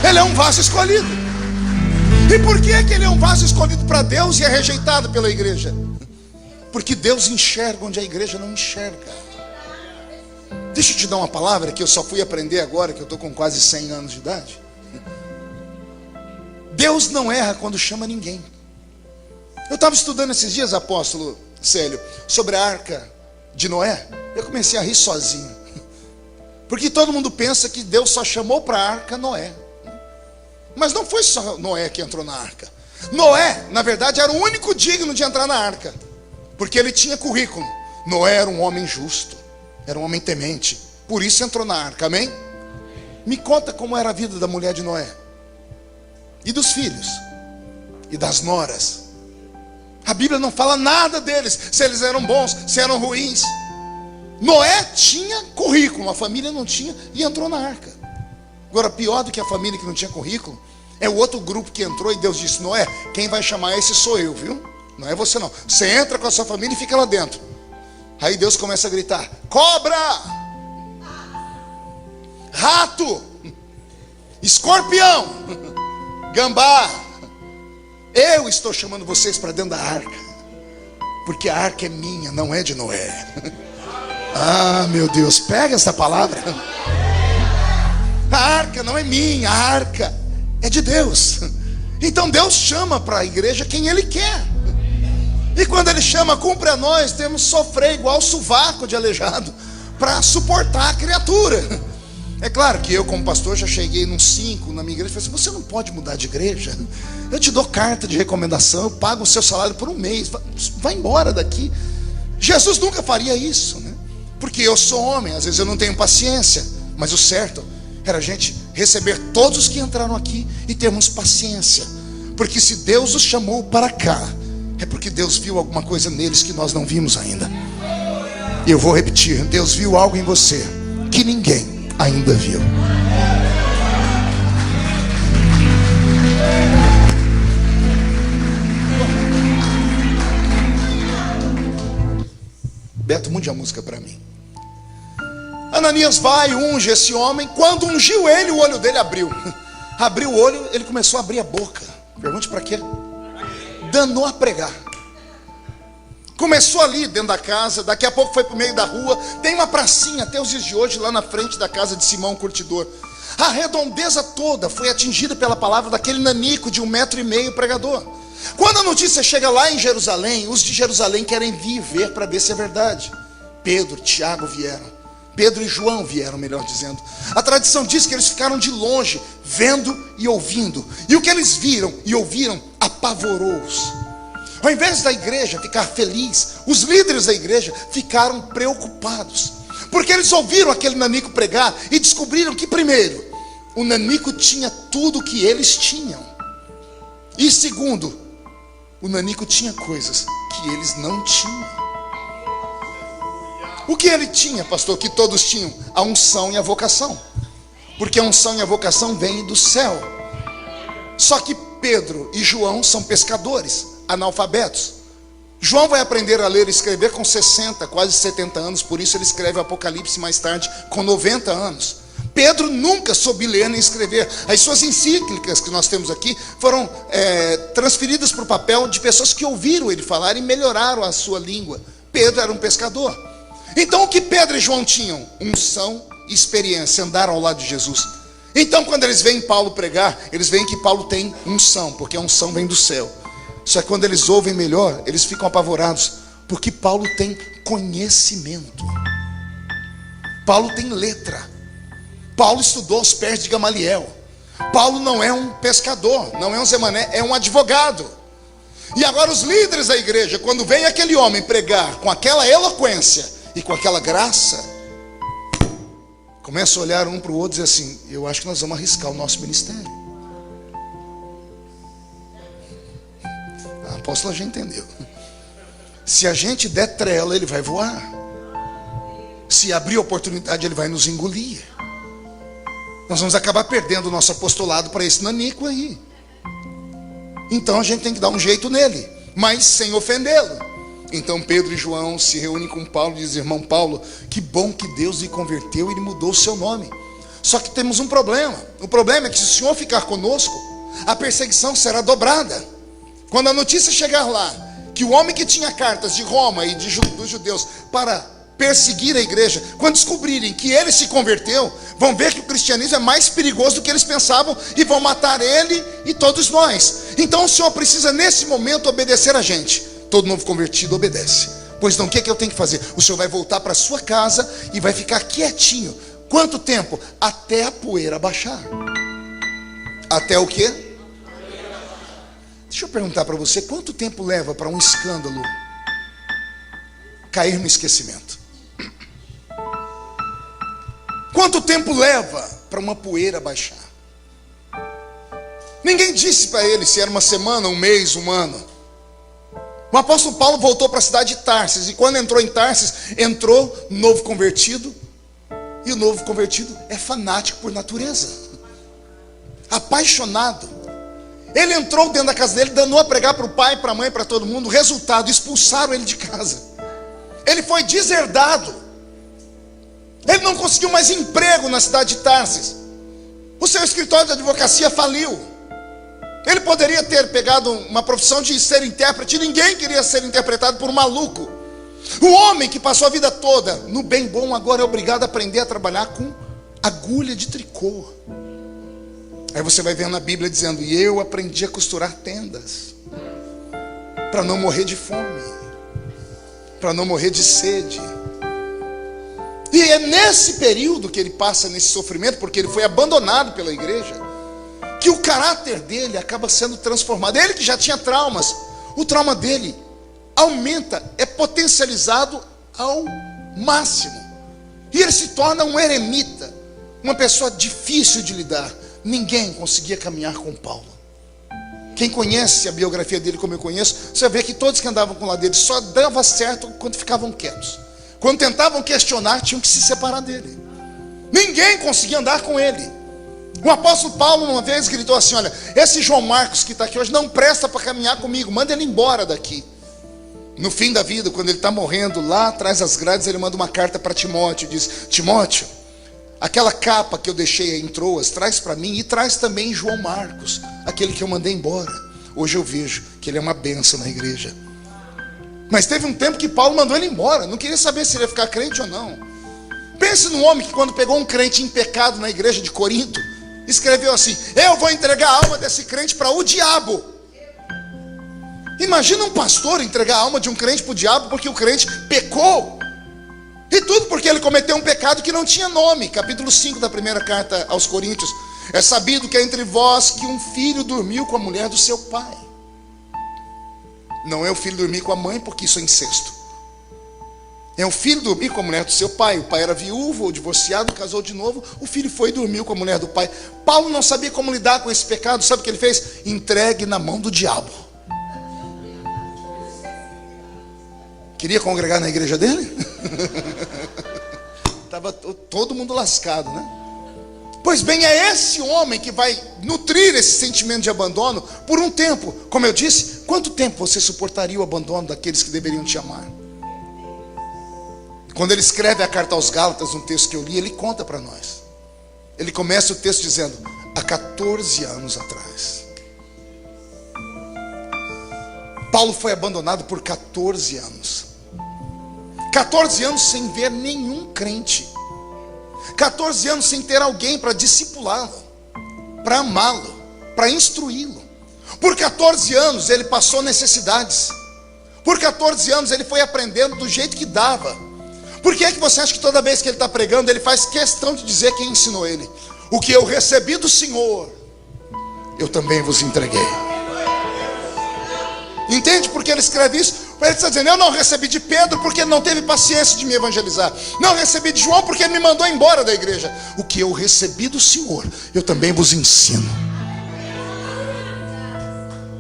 Ele é um vaso escolhido. E por que ele é um vaso escolhido para Deus e é rejeitado pela igreja? Porque Deus enxerga onde a igreja não enxerga. Deixa eu te dar uma palavra que eu só fui aprender agora, que eu estou com quase 100 anos de idade. Deus não erra quando chama ninguém. Eu estava estudando esses dias, apóstolo Célio, sobre a arca de Noé. Eu comecei a rir sozinho. Porque todo mundo pensa que Deus só chamou para a arca Noé. Mas não foi só Noé que entrou na arca. Noé, na verdade, era o único digno de entrar na arca, porque ele tinha currículo. Noé era um homem justo, era um homem temente, por isso entrou na arca, amém? Me conta como era a vida da mulher de Noé, e dos filhos, e das noras. A Bíblia não fala nada deles, se eles eram bons, se eram ruins. Noé tinha currículo, a família não tinha, e entrou na arca. Agora, pior do que a família que não tinha currículo, é o outro grupo que entrou e Deus disse, Noé, quem vai chamar esse sou eu, viu? Não é você não. Você entra com a sua família e fica lá dentro. Aí Deus começa a gritar, cobra! rato, escorpião, gambá. Eu estou chamando vocês para dentro da arca, porque a arca é minha, não é de Noé. Ah, meu Deus, pega essa palavra. A arca não é minha, a arca é de Deus. Então Deus chama para a igreja quem Ele quer. E quando Ele chama, cumpre a nós, temos que sofrer igual sovaco de aleijado para suportar a criatura. É claro que eu, como pastor, já cheguei num 5 na minha igreja e falei assim: você não pode mudar de igreja? Eu te dou carta de recomendação, eu pago o seu salário por um mês, vai embora daqui. Jesus nunca faria isso, né? Porque eu sou homem, às vezes eu não tenho paciência. Mas o certo era a gente receber todos os que entraram aqui e termos paciência. Porque se Deus os chamou para cá, é porque Deus viu alguma coisa neles que nós não vimos ainda. E eu vou repetir: Deus viu algo em você que ninguém ainda viu. Beto, mude a música para mim. Ananias vai, unge esse homem. Quando ungiu ele, o olho dele abriu. Abriu o olho, ele começou a abrir a boca. Pergunte para quê? Danou a pregar. Começou ali dentro da casa, daqui a pouco foi para o meio da rua. Tem uma pracinha até os dias de hoje lá na frente da casa de Simão Curtidor. A redondeza toda foi atingida pela palavra daquele nanico de 1,5 metro pregador. Quando a notícia chega lá em Jerusalém, os de Jerusalém querem vir ver para ver se é verdade. Pedro, Tiago vieram. Pedro e João vieram, melhor dizendo. A tradição diz que eles ficaram de longe, vendo e ouvindo. E o que eles viram e ouviram apavorou-os. Ao invés da igreja ficar feliz, os líderes da igreja ficaram preocupados. Porque eles ouviram aquele nanico pregar e descobriram que, primeiro, o nanico tinha tudo o que eles tinham. E segundo, o nanico tinha coisas que eles não tinham. O que ele tinha, pastor, que todos tinham? A unção e a vocação. Porque a unção e a vocação vêm do céu. Só que Pedro e João são pescadores, analfabetos. João vai aprender a ler e escrever com 60, quase 70 anos. Por isso ele escreve o Apocalipse mais tarde, com 90 anos. Pedro nunca soube ler nem escrever. As suas encíclicas que nós temos aqui foram transferidas para o papel de pessoas que ouviram ele falar e melhoraram a sua língua. Pedro era um pescador. Então o que Pedro e João tinham? Unção e experiência, andaram ao lado de Jesus. Então quando eles veem Paulo pregar, eles veem que Paulo tem unção, porque a unção vem do céu. Só que quando eles ouvem melhor, eles ficam apavorados, porque Paulo tem conhecimento. Paulo tem letra. Paulo estudou aos pés de Gamaliel. Paulo não é um pescador, não é um Zé Mané, é um advogado. E agora os líderes da igreja, quando vem aquele homem pregar com aquela eloquência e com aquela graça, começam a olhar um para o outro e dizer assim: eu acho que nós vamos arriscar o nosso ministério. A apóstola já entendeu. Se a gente der trela, ele vai voar. Se abrir oportunidade, ele vai nos engolir. Nós vamos acabar perdendo o nosso apostolado para esse nanico aí. Então a gente tem que dar um jeito nele, mas sem ofendê-lo. Então Pedro e João se reúnem com Paulo e dizem: irmão Paulo, que bom que Deus lhe converteu e ele mudou o seu nome. Só que temos um problema. O problema é que se o senhor ficar conosco, a perseguição será dobrada. Quando a notícia chegar lá, que o homem que tinha cartas de Roma e dos judeus para perseguir a igreja, quando descobrirem que ele se converteu, vão ver que o cristianismo é mais perigoso do que eles pensavam e vão matar ele e todos nós. Então o senhor precisa nesse momento obedecer a gente. Todo novo convertido obedece. Pois não, o que é que eu tenho que fazer? O senhor vai voltar para sua casa e vai ficar quietinho. Quanto tempo? Até a poeira baixar. Até o quê? Deixa eu perguntar para você, quanto tempo leva para um escândalo cair no esquecimento? Quanto tempo leva para uma poeira baixar? Ninguém disse para ele se era uma semana, um mês, um ano. O apóstolo Paulo voltou para a cidade de Tarsis, e quando entrou em Tarsis, entrou novo convertido, e o novo convertido é fanático por natureza, apaixonado. Ele entrou dentro da casa dele, danou a pregar para o pai, para a mãe, para todo mundo. O resultado, expulsaram ele de casa. Ele foi deserdado. Ele não conseguiu mais emprego na cidade de Tarsis. O seu escritório de advocacia faliu. Ele poderia ter pegado uma profissão de ser intérprete. Ninguém queria ser interpretado por um maluco. O homem que passou a vida toda no bem bom, agora é obrigado a aprender a trabalhar com agulha de tricô. Aí você vai vendo na Bíblia dizendo: e eu aprendi a costurar tendas, para não morrer de fome, para não morrer de sede. E é nesse período que ele passa nesse sofrimento, porque ele foi abandonado pela igreja, que o caráter dele acaba sendo transformado. Ele que já tinha traumas, o trauma dele aumenta, é potencializado ao máximo. E ele se torna um eremita, uma pessoa difícil de lidar. Ninguém conseguia caminhar com Paulo. Quem conhece a biografia dele como eu conheço, você vê que todos que andavam com o lado dele só dava certo quando ficavam quietos. Quando tentavam questionar, tinham que se separar dele. Ninguém conseguia andar com ele. O apóstolo Paulo uma vez gritou assim: olha, esse João Marcos que está aqui hoje não presta para caminhar comigo, manda ele embora daqui. No fim da vida, quando ele está morrendo, lá atrás das grades, ele manda uma carta para Timóteo, diz: Timóteo, aquela capa que eu deixei em Troas, traz para mim, e traz também João Marcos, aquele que eu mandei embora. Hoje eu vejo que ele é uma bênção na igreja. Mas teve um tempo que Paulo mandou ele embora, não queria saber se ele ia ficar crente ou não. Pense num homem que, quando pegou um crente em pecado na igreja de Corinto, escreveu assim: eu vou entregar a alma desse crente para o diabo. Imagina um pastor entregar a alma de um crente para o diabo porque o crente pecou. E tudo porque ele cometeu um pecado que não tinha nome. Capítulo 5 da primeira carta aos Coríntios: é sabido que é entre vós que um filho dormiu com a mulher do seu pai. Não é o filho dormir com a mãe, porque isso é incesto. É o filho dormir com a mulher do seu pai. O pai era viúvo ou divorciado, casou de novo. O filho foi e dormiu com a mulher do pai. Paulo não sabia como lidar com esse pecado. Sabe o que ele fez? Entregue na mão do diabo. Queria congregar na igreja dele? Estava todo mundo lascado, né? Pois bem, é esse homem que vai nutrir esse sentimento de abandono por um tempo. Como eu disse, quanto tempo você suportaria o abandono daqueles que deveriam te amar? Quando ele escreve a carta aos Gálatas, um texto que eu li, ele conta para nós. Ele começa o texto dizendo: há 14 anos atrás, Paulo foi abandonado por 14 anos. 14 anos sem ver nenhum crente. 14 anos sem ter alguém para discipulá-lo, para amá-lo, para instruí-lo. Por 14 anos ele passou necessidades. Por 14 anos ele foi aprendendo do jeito que dava. Por que é que você acha que toda vez que ele está pregando, ele faz questão de dizer quem ensinou ele? O que eu recebi do Senhor, eu também vos entreguei. Entende por que ele escreve isso? Ele está dizendo: eu não recebi de Pedro porque ele não teve paciência de me evangelizar. Não recebi de João porque ele me mandou embora da igreja. O que eu recebi do Senhor, eu também vos ensino.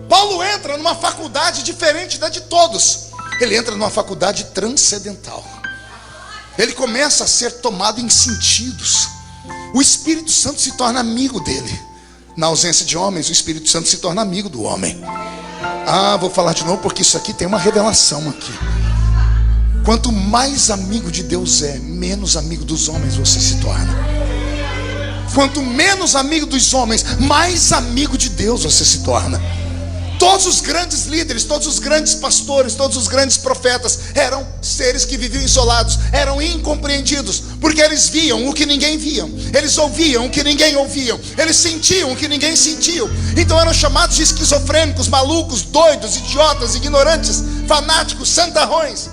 Paulo entra numa faculdade diferente da de todos. Ele entra numa faculdade transcendental. Ele começa a ser tomado em sentidos. O Espírito Santo se torna amigo dele. Na ausência de homens, o Espírito Santo se torna amigo do homem. Vou falar de novo porque isso aqui tem uma revelação aqui. Quanto mais amigo de Deus é, menos amigo dos homens você se torna. Quanto menos amigo dos homens, mais amigo de Deus você se torna. Todos os grandes líderes, todos os grandes pastores, todos os grandes profetas eram seres que viviam isolados, eram incompreendidos, porque eles viam o que ninguém via, eles ouviam o que ninguém ouvia, eles sentiam o que ninguém sentia. Então eram chamados de esquizofrênicos, malucos, doidos, idiotas, ignorantes, fanáticos, santarrões.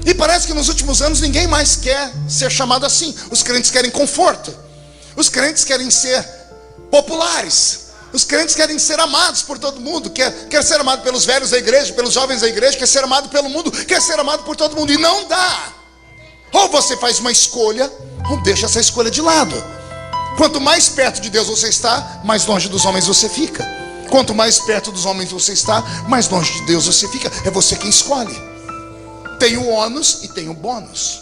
E parece que nos últimos anos ninguém mais quer ser chamado assim. Os crentes querem conforto, os crentes querem ser populares, os crentes querem ser amados por todo mundo. Quer ser amado pelos velhos da igreja, pelos jovens da igreja, quer ser amado pelo mundo, quer ser amado por todo mundo. E não dá. Ou você faz uma escolha, ou deixa essa escolha de lado. Quanto mais perto de Deus você está, mais longe dos homens você fica. Quanto mais perto dos homens você está, mais longe de Deus você fica. É você quem escolhe. Tem o ônus e tem o bônus.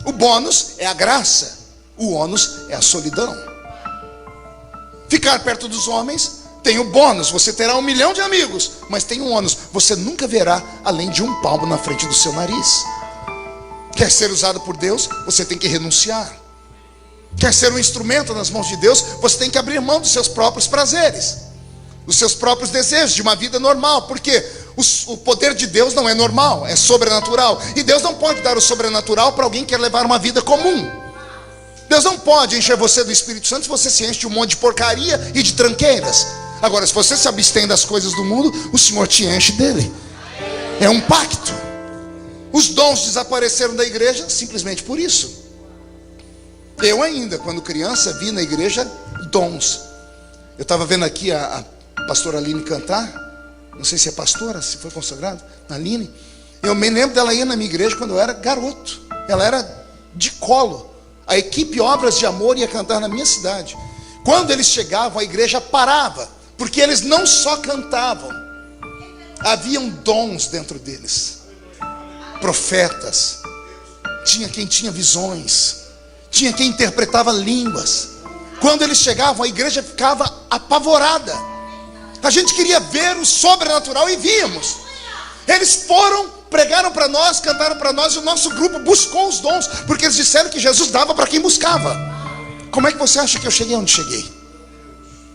O bônus é a graça, o ônus é a solidão. Ficar perto dos homens tem o bônus: você terá 1 milhão de amigos. Mas tem um ônus: você nunca verá além de um palmo na frente do seu nariz. Quer ser usado por Deus? Você tem que renunciar. Quer ser um instrumento nas mãos de Deus? Você tem que abrir mão dos seus próprios prazeres, dos seus próprios desejos, de uma vida normal. Porque o poder de Deus não é normal, é sobrenatural. E Deus não pode dar o sobrenatural para alguém que quer levar uma vida comum. Deus não pode encher você do Espírito Santo se você se enche de um monte de porcaria e de tranqueiras. Agora, se você se abstém das coisas do mundo, o Senhor te enche dele. É um pacto. Os dons desapareceram da igreja simplesmente por isso. Eu ainda, quando criança, vi na igreja dons. Eu estava vendo aqui a pastora Aline cantar. Não sei se é pastora, se foi consagrada, Aline. Eu me lembro dela ir na minha igreja quando eu era garoto. Ela era de colo. A equipe Obras de Amor ia cantar na minha cidade. Quando eles chegavam, a igreja parava, porque eles não só cantavam, haviam dons dentro deles. Profetas. Tinha quem tinha visões. Tinha quem interpretava línguas. Quando eles chegavam, a igreja ficava apavorada. A gente queria ver o sobrenatural e víamos. Eles foram, pregaram para nós, cantaram para nós, e o nosso grupo buscou os dons, porque eles disseram que Jesus dava para quem buscava. Como é que você acha que eu cheguei onde cheguei?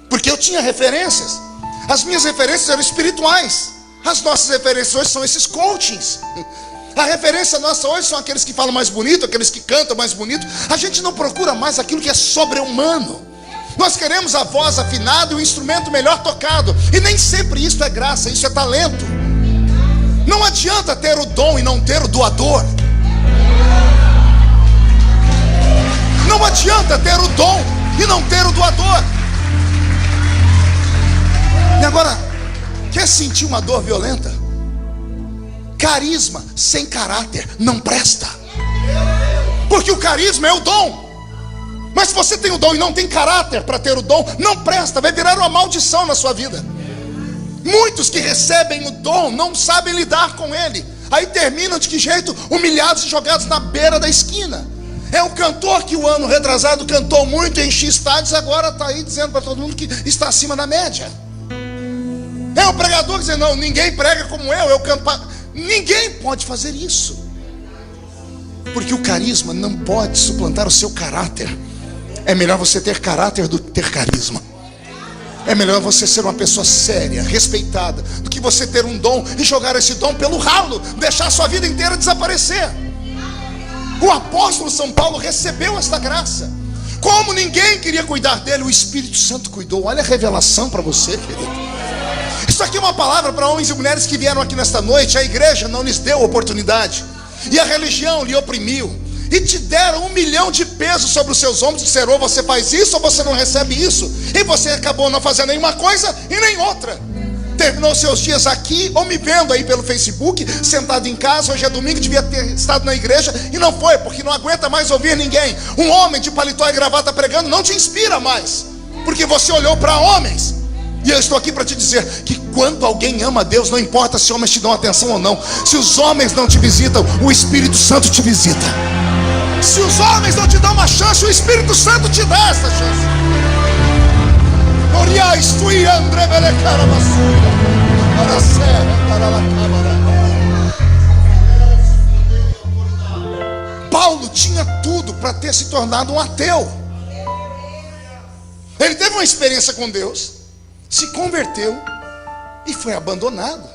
Porque eu tinha referências. As minhas referências eram espirituais. As nossas referências hoje são esses coachings. A referência nossa hoje são aqueles que falam mais bonito, aqueles que cantam mais bonito. A gente não procura mais aquilo que é sobre-humano. Nós queremos a voz afinada e o instrumento melhor tocado. E nem sempre isso é graça, isso é talento. Não adianta ter o dom e não ter o doador. Não adianta ter o dom e não ter o doador. E agora, quer sentir uma dor violenta? Carisma sem caráter não presta. Porque o carisma é o dom. Mas se você tem o dom e não tem caráter para ter o dom, não presta, vai virar uma maldição na sua vida. Muitos que recebem o dom não sabem lidar com ele. Aí terminam de que jeito? Humilhados e jogados na beira da esquina. É o cantor que o ano retrasado cantou muito, enchia estádios, agora está aí dizendo para todo mundo que está acima da média. É o pregador que diz, não, ninguém prega como eu canto. Ninguém pode fazer isso. Porque o carisma não pode suplantar o seu caráter. É melhor você ter caráter do que ter carisma. É melhor você ser uma pessoa séria, respeitada, do que você ter um dom e jogar esse dom pelo ralo, deixar a sua vida inteira desaparecer. O apóstolo São Paulo recebeu esta graça. Como ninguém queria cuidar dele, o Espírito Santo cuidou. Olha a revelação para você, querido. Isso aqui é uma palavra para homens e mulheres que vieram aqui nesta noite. A igreja não lhes deu oportunidade, e a religião lhe oprimiu, e te deram 1 milhão de pesos sobre os seus ombros, e disseram, ou você faz isso ou você não recebe isso. E você acabou não fazendo nenhuma coisa e nem outra. Terminou seus dias aqui, ou me vendo aí pelo Facebook, sentado em casa. Hoje é domingo, devia ter estado na igreja e não foi, porque não aguenta mais ouvir ninguém. Um homem de paletó e gravata pregando não te inspira mais, porque você olhou para homens. E eu estou aqui para te dizer que quando alguém ama a Deus, não importa se homens te dão atenção ou não. Se os homens não te visitam, o Espírito Santo te visita. Se os homens não te dão uma chance, o Espírito Santo te dá essa chance. Paulo tinha tudo para ter se tornado um ateu. Ele teve uma experiência com Deus, se converteu e foi abandonado.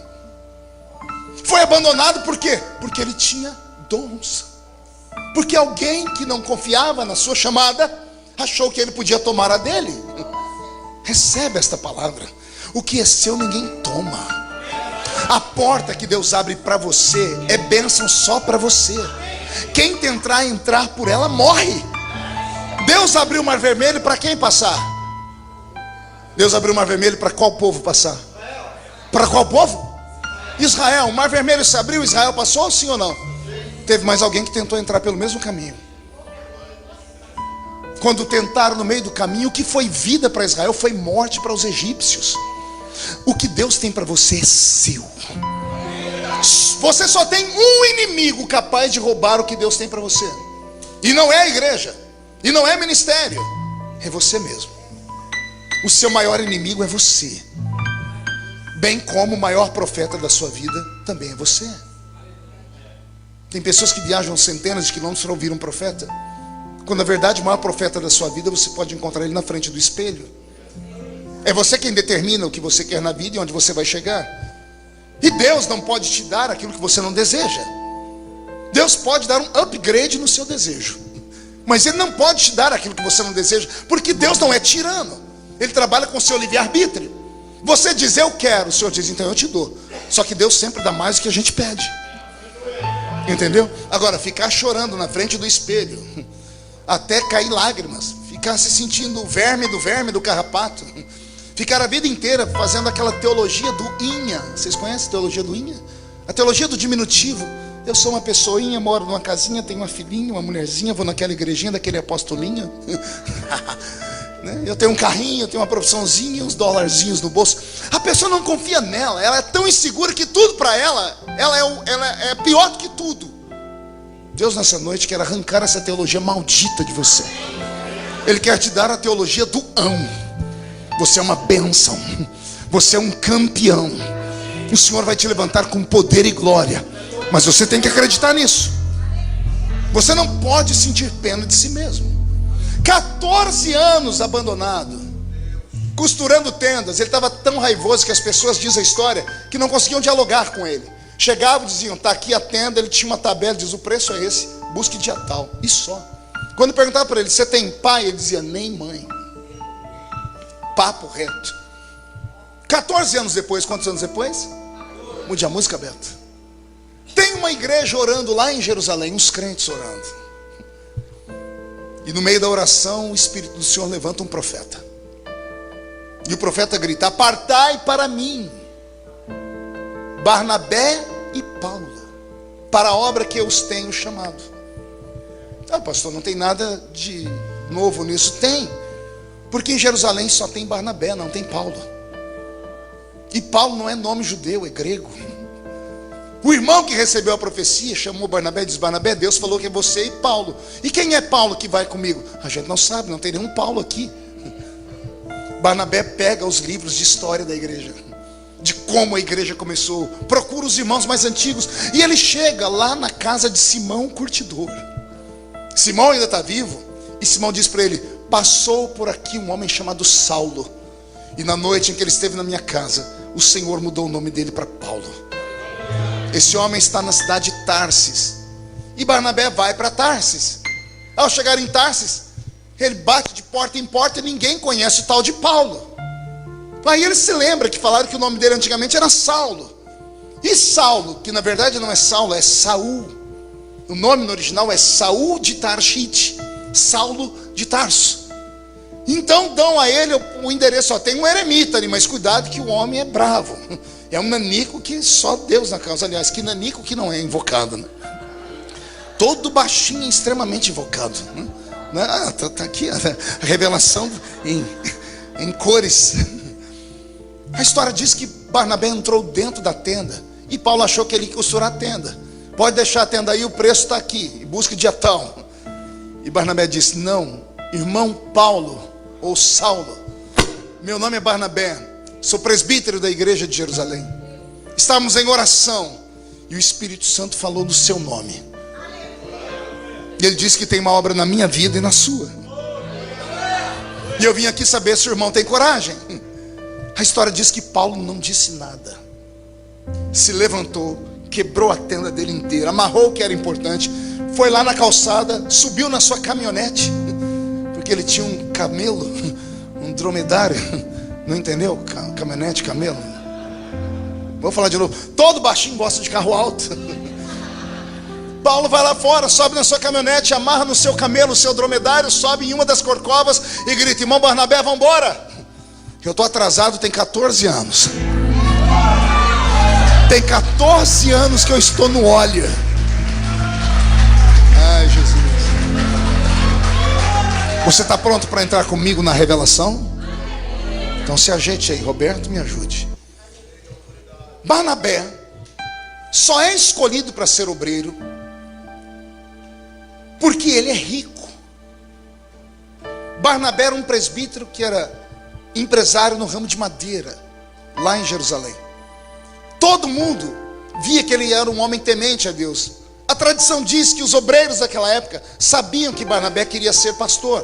Foi abandonado por quê? Porque ele tinha dons. Porque alguém que não confiava na sua chamada achou que ele podia tomar a dele. Recebe esta palavra. O que é seu ninguém toma. A porta que Deus abre para você é bênção só para você. Quem tentar entrar por ela morre. Deus abriu o mar vermelho para quem passar? Deus abriu o mar vermelho para qual povo passar? Para qual povo? Israel. O mar vermelho se abriu, Israel passou, sim ou não? Teve mais alguém que tentou entrar pelo mesmo caminho. Quando tentaram no meio do caminho, o que foi vida para Israel foi morte para os egípcios. O que Deus tem para você é seu. Você só tem um inimigo capaz de roubar o que Deus tem para você. E não é a igreja, e não é ministério, é você mesmo. O seu maior inimigo é você. Bem como o maior profeta da sua vida também é você. Tem pessoas que viajam centenas de quilômetros para ouvir um profeta, quando na verdade o maior profeta da sua vida você pode encontrar ele na frente do espelho. É você quem determina o que você quer na vida e onde você vai chegar. E Deus não pode te dar aquilo que você não deseja. Deus pode dar um upgrade no seu desejo, mas Ele não pode te dar aquilo que você não deseja, porque Deus não é tirano. Ele trabalha com o seu livre-arbítrio. Você diz eu quero, o Senhor diz então eu te dou. Só que Deus sempre dá mais do que a gente pede. Entendeu? Agora, ficar chorando na frente do espelho até cair lágrimas, ficar se sentindo o verme do carrapato, ficar a vida inteira fazendo aquela teologia do inha. Vocês conhecem a teologia do inha? A teologia do diminutivo. Eu sou uma pessoinha, moro numa casinha, tenho uma filhinha, uma mulherzinha, vou naquela igrejinha daquele apostolinho. Eu tenho um carrinho, eu tenho uma profissãozinha, uns dolarzinhos no bolso. A pessoa não confia nela, ela é tão insegura que tudo para ela é pior do que tudo. Deus nessa noite quer arrancar essa teologia maldita de você. Ele quer te dar a teologia do ão. Você é uma bênção, você é um campeão. O Senhor vai te levantar com poder e glória, mas você tem que acreditar nisso. Você não pode sentir pena de si mesmo. 14 anos abandonado, costurando tendas. Ele estava tão raivoso que as pessoas, diz a história, que não conseguiam dialogar com ele. Chegavam e diziam, está aqui a tenda. Ele tinha uma tabela, diz, o preço é esse, busque dia tal, e só. Quando perguntava para ele, você tem pai? Ele dizia, nem mãe. Papo reto. 14 anos depois, quantos anos depois? Mude a música, Beto. Tem uma igreja orando lá em Jerusalém, uns crentes orando. E no meio da oração, o Espírito do Senhor levanta um profeta. E o profeta grita, apartai para mim Barnabé e Paulo, para a obra que eu os tenho chamado. Ah, pastor, não tem nada de novo nisso. Tem, porque em Jerusalém só tem Barnabé, não tem Paulo. E Paulo não é nome judeu, é grego. O irmão que recebeu a profecia chamou Barnabé e disse, Barnabé, Deus falou que é você e Paulo. E quem é Paulo que vai comigo? A gente não sabe, não tem nenhum Paulo aqui. Barnabé pega os livros de história da igreja, de como a igreja começou, procura os irmãos mais antigos, e ele chega lá na casa de Simão o curtidor. Simão ainda está vivo, e Simão diz para ele, passou por aqui um homem chamado Saulo, e na noite em que ele esteve na minha casa, o Senhor mudou o nome dele para Paulo. Esse homem está na cidade de Tarsis. E Barnabé vai para Tarsis. Ao chegar em Tarsis, ele bate de porta em porta e ninguém conhece o tal de Paulo. Aí ele se lembra que falaram que o nome dele antigamente era Saulo. E Saulo, que na verdade não é Saulo, é Saul. O nome no original é Saul de Tarshite, Saulo de Tarso. Então dão a ele o endereço. Ó, tem um eremita ali, mas cuidado que o homem é bravo. É um nanico que só Deus na causa. Aliás, que nanico que não é invocado, né? Todo baixinho é extremamente invocado, né? Tá aqui a revelação em cores. A história diz que Barnabé entrou dentro da tenda e Paulo achou que ele ia costurar a tenda. Pode deixar a tenda aí, o preço está aqui, busque dia tal. E Barnabé disse, não, irmão Paulo ou Saulo, meu nome é Barnabé, sou presbítero da igreja de Jerusalém. Estávamos em oração e o Espírito Santo falou no seu nome. E ele disse que tem uma obra na minha vida e na sua. E eu vim aqui saber se o irmão tem coragem. A história diz que Paulo não disse nada. Se levantou, quebrou a tenda dele inteira, amarrou o que era importante, foi lá na calçada, subiu na sua caminhonete, porque ele tinha um camelo, um dromedário. Não entendeu? Caminhonete, camelo. Vou falar de novo. Todo baixinho gosta de carro alto. Paulo vai lá fora, sobe na sua caminhonete, amarra no seu camelo, o seu dromedário, sobe em uma das corcovas e grita, irmão Barnabé, vamos embora. Eu estou atrasado, tem 14 anos. Tem 14 anos que eu estou no óleo. Ai, Jesus. Você está pronto para entrar comigo na revelação? Então se ajeite aí, Roberto, me ajude. Barnabé só é escolhido para ser obreiro porque ele é rico. Barnabé era um presbítero que era empresário no ramo de madeira, lá em Jerusalém. Todo mundo via que ele era um homem temente a Deus. A tradição diz que os obreiros daquela época sabiam que Barnabé queria ser pastor,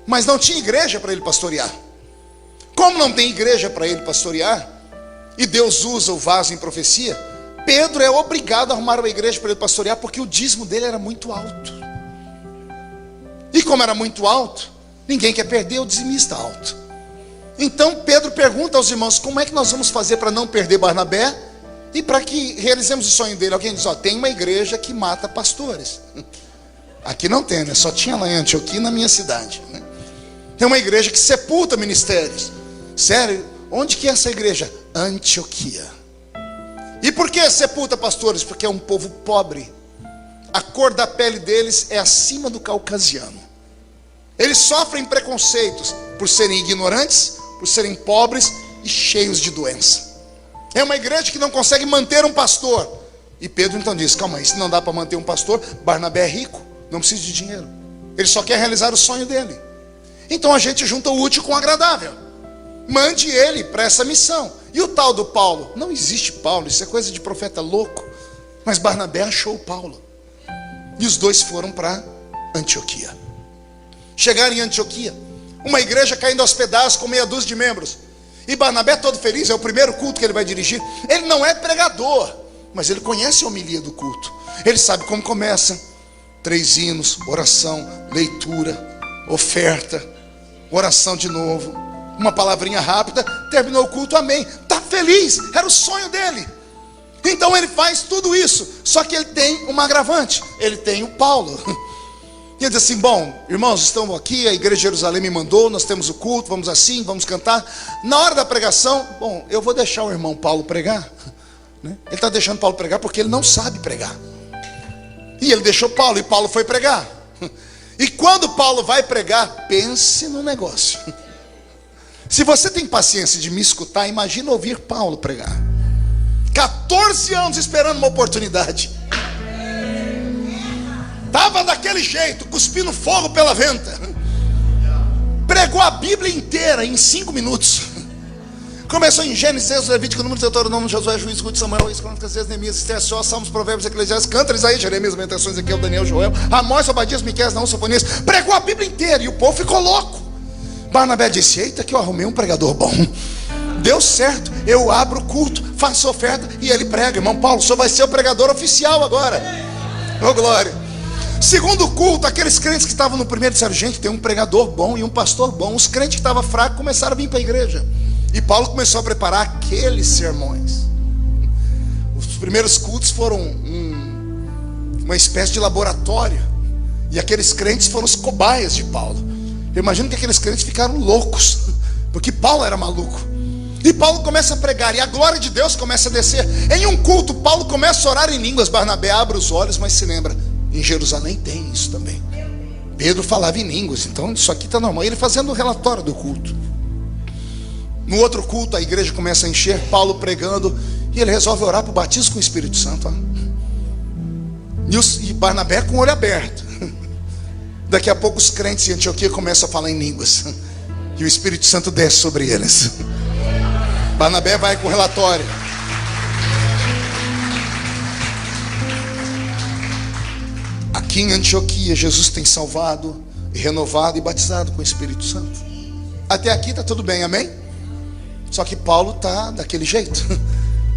mas não tinha igreja para ele pastorear. Como não tem igreja para ele pastorear, e Deus usa o vaso em profecia, Pedro é obrigado a arrumar uma igreja para ele pastorear, porque o dízimo dele era muito alto. E como era muito alto, ninguém quer perder o dizimista alto. Então Pedro pergunta aos irmãos: como é que nós vamos fazer para não perder Barnabé e para que realizemos o sonho dele? Alguém diz: ó, tem uma igreja que mata pastores. Aqui não tem, né? Só tinha lá em Antioquia, na minha cidade, né? Tem uma igreja que sepulta ministérios. Sério? Onde que é essa igreja? Antioquia. E por que sepulta pastores? Porque é um povo pobre. A cor da pele deles é acima do caucasiano. Eles sofrem preconceitos por serem ignorantes, por serem pobres e cheios de doença. É uma igreja que não consegue manter um pastor. E Pedro então diz: calma aí, se não dá para manter um pastor, Barnabé é rico, não precisa de dinheiro, ele só quer realizar o sonho dele. Então a gente junta o útil com o agradável. Mande ele para essa missão. E o tal do Paulo? Não existe Paulo, isso é coisa de profeta louco. Mas Barnabé achou Paulo. E os dois foram para Antioquia. Chegaram em Antioquia, uma igreja caindo aos pedaços com meia dúzia de membros. E Barnabé todo feliz, é o primeiro culto que ele vai dirigir. Ele não é pregador, mas ele conhece a homilia do culto. Ele sabe como começa: 3 hinos, oração, leitura, oferta, oração de novo, uma palavrinha rápida, terminou o culto, amém. Está feliz, era o sonho dele. Então ele faz tudo isso. Só que ele tem uma agravante: ele tem o Paulo. E ele diz assim: bom, irmãos, estamos aqui, a igreja de Jerusalém me mandou, nós temos o culto, vamos assim, vamos cantar. Na hora da pregação, bom, eu vou deixar o irmão Paulo pregar, né? Ele está deixando Paulo pregar porque ele não sabe pregar. E ele deixou Paulo, e Paulo foi pregar. E quando Paulo vai pregar, pense no negócio. Se você tem paciência de me escutar, imagina ouvir Paulo pregar. 14 anos esperando uma oportunidade. Estava daquele jeito, cuspindo fogo pela venta. Pregou a Bíblia inteira em 5 minutos. Começou em Gênesis, Levítico, Número, Deuteronômio, Josué, Juízes, Ruth, Samuel, Reis, Crônicas, Neemias, Esther, Só, Salmos, Provérbios, Eclesiastes, Cântaros, Isaías, Jeremias, Lamentações, Ezequiel, Daniel, Joel, Amós, Obadias, Miqueias, Naum, Sofonias. Pregou a Bíblia inteira e o povo ficou louco. Barnabé disse: eita, que eu arrumei um pregador bom. Deu certo, eu abro o culto, faço oferta e ele prega. Irmão Paulo, o senhor vai ser o pregador oficial agora. Ô glória. Segundo culto, aqueles crentes que estavam no primeiro disseram: gente, tem um pregador bom e um pastor bom. Os crentes que estavam fracos começaram a vir para a igreja. E Paulo começou a preparar aqueles sermões. Os primeiros cultos foram uma espécie de laboratório. E aqueles crentes foram os cobaias de Paulo. Eu imagino que aqueles crentes ficaram loucos, porque Paulo era maluco. E Paulo começa a pregar, e a glória de Deus começa a descer. Em um culto, Paulo começa a orar em línguas. Barnabé abre os olhos, mas se lembra: em Jerusalém tem isso também. Pedro falava em línguas, então isso aqui está normal. Ele fazendo o relatório do culto. No outro culto, a igreja começa a encher, Paulo pregando, e ele resolve orar para o batismo com o Espírito Santo. E Barnabé com o olho aberto. Daqui a pouco os crentes em Antioquia começam a falar em línguas, e o Espírito Santo desce sobre eles. Barnabé vai com o relatório. Aqui em Antioquia, Jesus tem salvado, renovado e batizado com o Espírito Santo. Até aqui está tudo bem, amém? Só que Paulo está daquele jeito.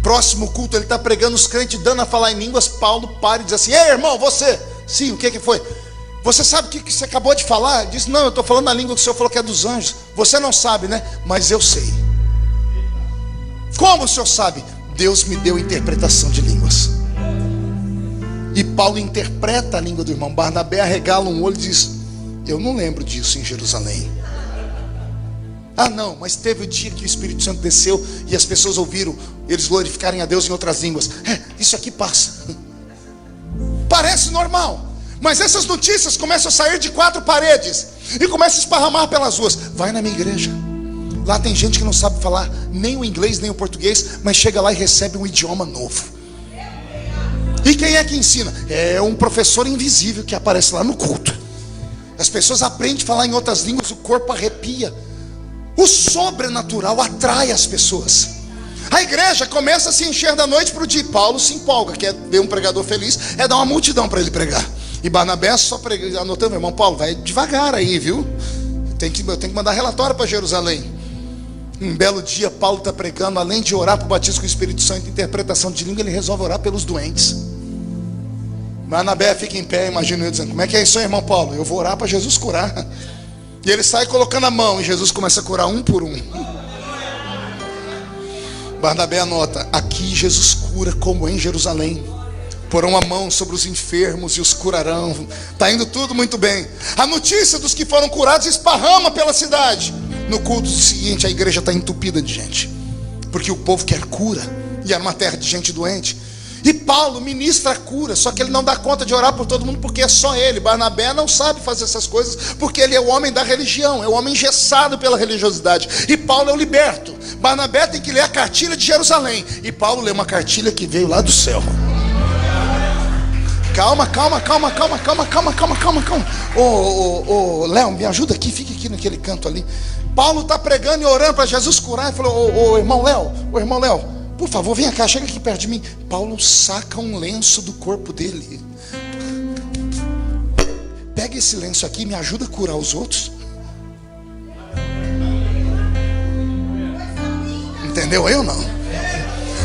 Próximo culto, ele está pregando, os crentes dando a falar em línguas. Paulo para e diz assim: ei irmão, você, sim, o que foi? Você sabe o que você acabou de falar? Ele diz: não, eu estou falando na língua que o senhor falou que é dos anjos. Você não sabe, né? Mas eu sei. Como o senhor sabe? Deus me deu interpretação de línguas. E Paulo interpreta a língua do irmão. Barnabé arregala um olho e diz: eu não lembro disso em Jerusalém. Ah não, mas teve o dia que o Espírito Santo desceu e as pessoas ouviram eles glorificarem a Deus em outras línguas. Isso aqui passa. Parece normal, mas essas notícias começam a sair de 4 paredes e começam a esparramar pelas ruas. Vai na minha igreja. Lá tem gente que não sabe falar nem o inglês nem o português, mas chega lá e recebe um idioma novo. E quem é que ensina? É um professor invisível que aparece lá no culto. As pessoas aprendem a falar em outras línguas, o corpo arrepia. O sobrenatural atrai as pessoas. A igreja começa a se encher da noite para o dia. Paulo se empolga, quer ver um pregador feliz, é dar uma multidão para ele pregar. E Barnabé só anotando, meu irmão Paulo, vai devagar aí, viu? Eu tenho que mandar relatório para Jerusalém. Um belo dia Paulo está pregando, além de orar para o batismo com o Espírito Santo e interpretação de língua, ele resolve orar pelos doentes. Barnabé fica em pé, imagina eu dizendo, como é que é isso aí, irmão Paulo? Eu vou orar para Jesus curar. E ele sai colocando a mão e Jesus começa a curar um por um. Barnabé anota, aqui Jesus cura como em Jerusalém. Porão a mão sobre os enfermos e os curarão. Está indo tudo muito bem. A notícia dos que foram curados esparrama pela cidade. No culto seguinte a igreja está entupida de gente, porque o povo quer cura, e era uma terra de gente doente. E Paulo ministra a cura, só que ele não dá conta de orar por todo mundo, porque é só ele. Barnabé não sabe fazer essas coisas, porque ele é o homem da religião, é o homem engessado pela religiosidade. E Paulo é o liberto. Barnabé tem que ler a cartilha de Jerusalém, e Paulo lê uma cartilha que veio lá do céu. Calma. Ô, Léo, me ajuda aqui, fica aqui naquele canto ali. Paulo está pregando e orando para Jesus curar, e falou, ô irmão Léo, por favor, vem cá, chega aqui perto de mim. Paulo saca um lenço do corpo dele. Pega esse lenço aqui e me ajuda a curar os outros. Entendeu aí ou não?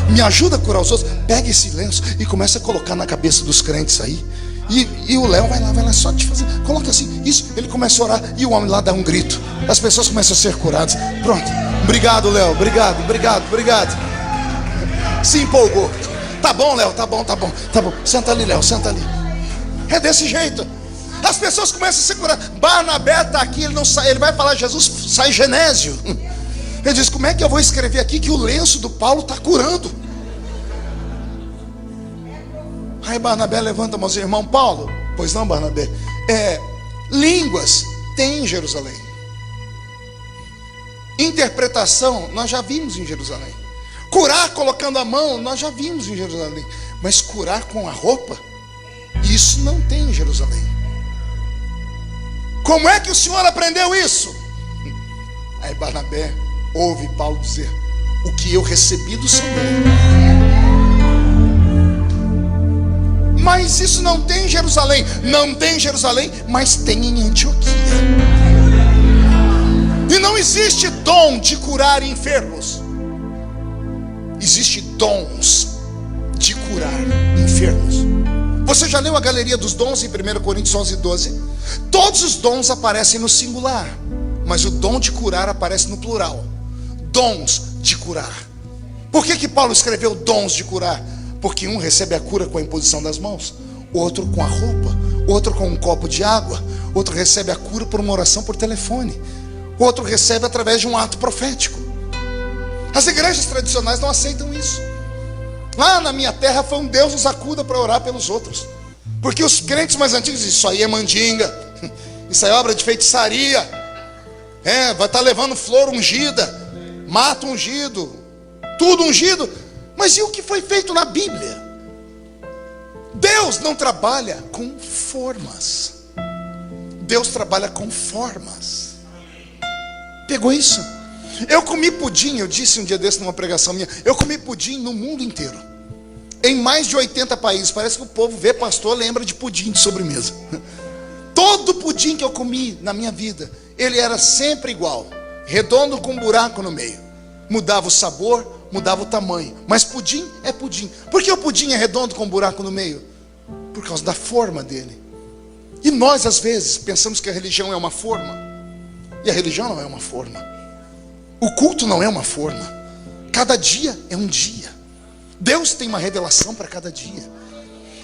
Me ajuda a curar os outros. Pega esse lenço e começa a colocar na cabeça dos crentes aí. E o Léo vai lá só te fazer. Coloca assim, isso. Ele começa a orar e o homem lá dá um grito. As pessoas começam a ser curadas. Pronto. Obrigado, Léo. Obrigado. Se empolgou. Tá bom, Léo, tá bom. Senta ali, Léo, senta ali. É desse jeito. As pessoas começam a se curar. Barnabé está aqui, ele não sai, ele vai falar Jesus, sai Genésio. Ele diz, como é que eu vou escrever aqui que o lenço do Paulo está curando? Aí Barnabé levanta a mão e diz, irmão Paulo, pois não, Barnabé, línguas tem em Jerusalém. Interpretação, nós já vimos em Jerusalém. Curar colocando a mão, nós já vimos em Jerusalém. Mas curar com a roupa, isso não tem em Jerusalém. Como é que o Senhor aprendeu isso? Aí Barnabé ouve Paulo dizer, o que eu recebi do Senhor. Mas isso não tem em Jerusalém. Não tem em Jerusalém, mas tem em Antioquia. E não existe dom de curar enfermos. Existe dons de curar enfermos. Você já leu a galeria dos dons em 1 Coríntios 11:12? Todos os dons aparecem no singular, mas o dom de curar aparece no plural. Dons de curar. Por que Paulo escreveu dons de curar? Porque um recebe a cura com a imposição das mãos, outro com a roupa, outro com um copo de água, outro recebe a cura por uma oração por telefone, outro recebe através de um ato profético. As igrejas tradicionais não aceitam isso. Lá na minha terra foi um Deus nos acuda para orar pelos outros. Porque os crentes mais antigos dizem, isso aí é mandinga, isso aí é obra de feitiçaria. Vai estar levando flor ungida, mato ungido, tudo ungido. Mas e o que foi feito na Bíblia? Deus não trabalha com formas. Deus trabalha com formas. Pegou isso? Eu comi pudim, eu disse um dia desse numa pregação minha, eu comi pudim no mundo inteiro, em mais de 80 países. Parece que o povo vê pastor, lembra de pudim de sobremesa. Todo pudim que eu comi na minha vida, ele era sempre igual, redondo com um buraco no meio. Mudava o sabor, mudava o tamanho, mas pudim é pudim. Por que o pudim é redondo com um buraco no meio? Por causa da forma dele. E nós às vezes pensamos que a religião é uma forma, e a religião não é uma forma. O culto não é uma forma. Cada dia é um dia. Deus tem uma revelação para cada dia.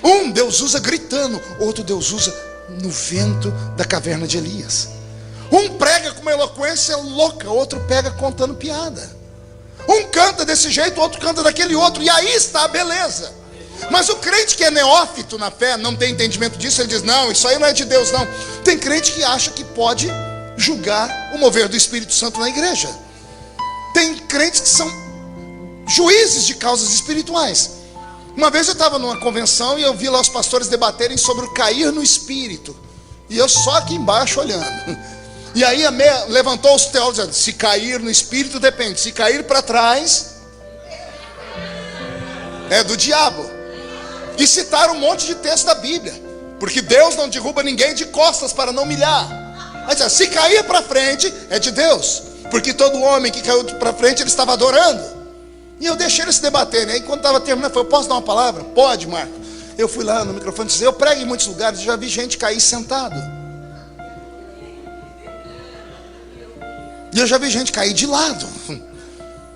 Um Deus usa gritando, outro Deus usa no vento da caverna de Elias. Um prega com uma eloquência louca, outro pega contando piada. Um canta desse jeito, outro canta daquele outro, e aí está a beleza. Mas o crente que é neófito na fé, não tem entendimento disso, ele diz, não, isso aí não é de Deus não. Tem crente que acha que pode julgar o mover do Espírito Santo na igreja. Tem crentes que são juízes de causas espirituais. Uma vez eu estava numa convenção e eu vi lá os pastores debaterem sobre o cair no espírito. E eu só aqui embaixo olhando. E aí levantou os teólogos dizendo, se cair no espírito depende. Se cair para trás, É do diabo. E citaram um monte de texto da Bíblia, porque Deus não derruba ninguém de costas para não humilhar. Mas se cair para frente, é de Deus, porque todo homem que caiu para frente, ele estava adorando. E eu deixei eles se debaterem. Aí quando estava terminando, eu falei: posso dar uma palavra? Pode, Marco. Eu fui lá no microfone e disse: eu prego em muitos lugares, já vi gente cair sentado, e eu já vi gente cair de lado.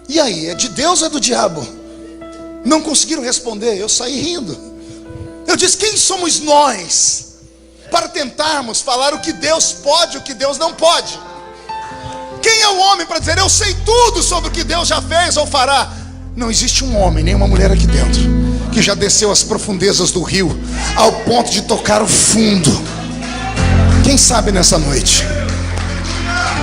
E aí, é de Deus ou é do diabo? Não conseguiram responder, eu saí rindo. Eu disse: quem somos nós para tentarmos falar o que Deus pode e o que Deus não pode? Quem é o homem para dizer: eu sei tudo sobre o que Deus já fez ou fará? Não existe um homem, nem uma mulher aqui dentro que já desceu as profundezas do rio ao ponto de tocar o fundo. Quem sabe nessa noite?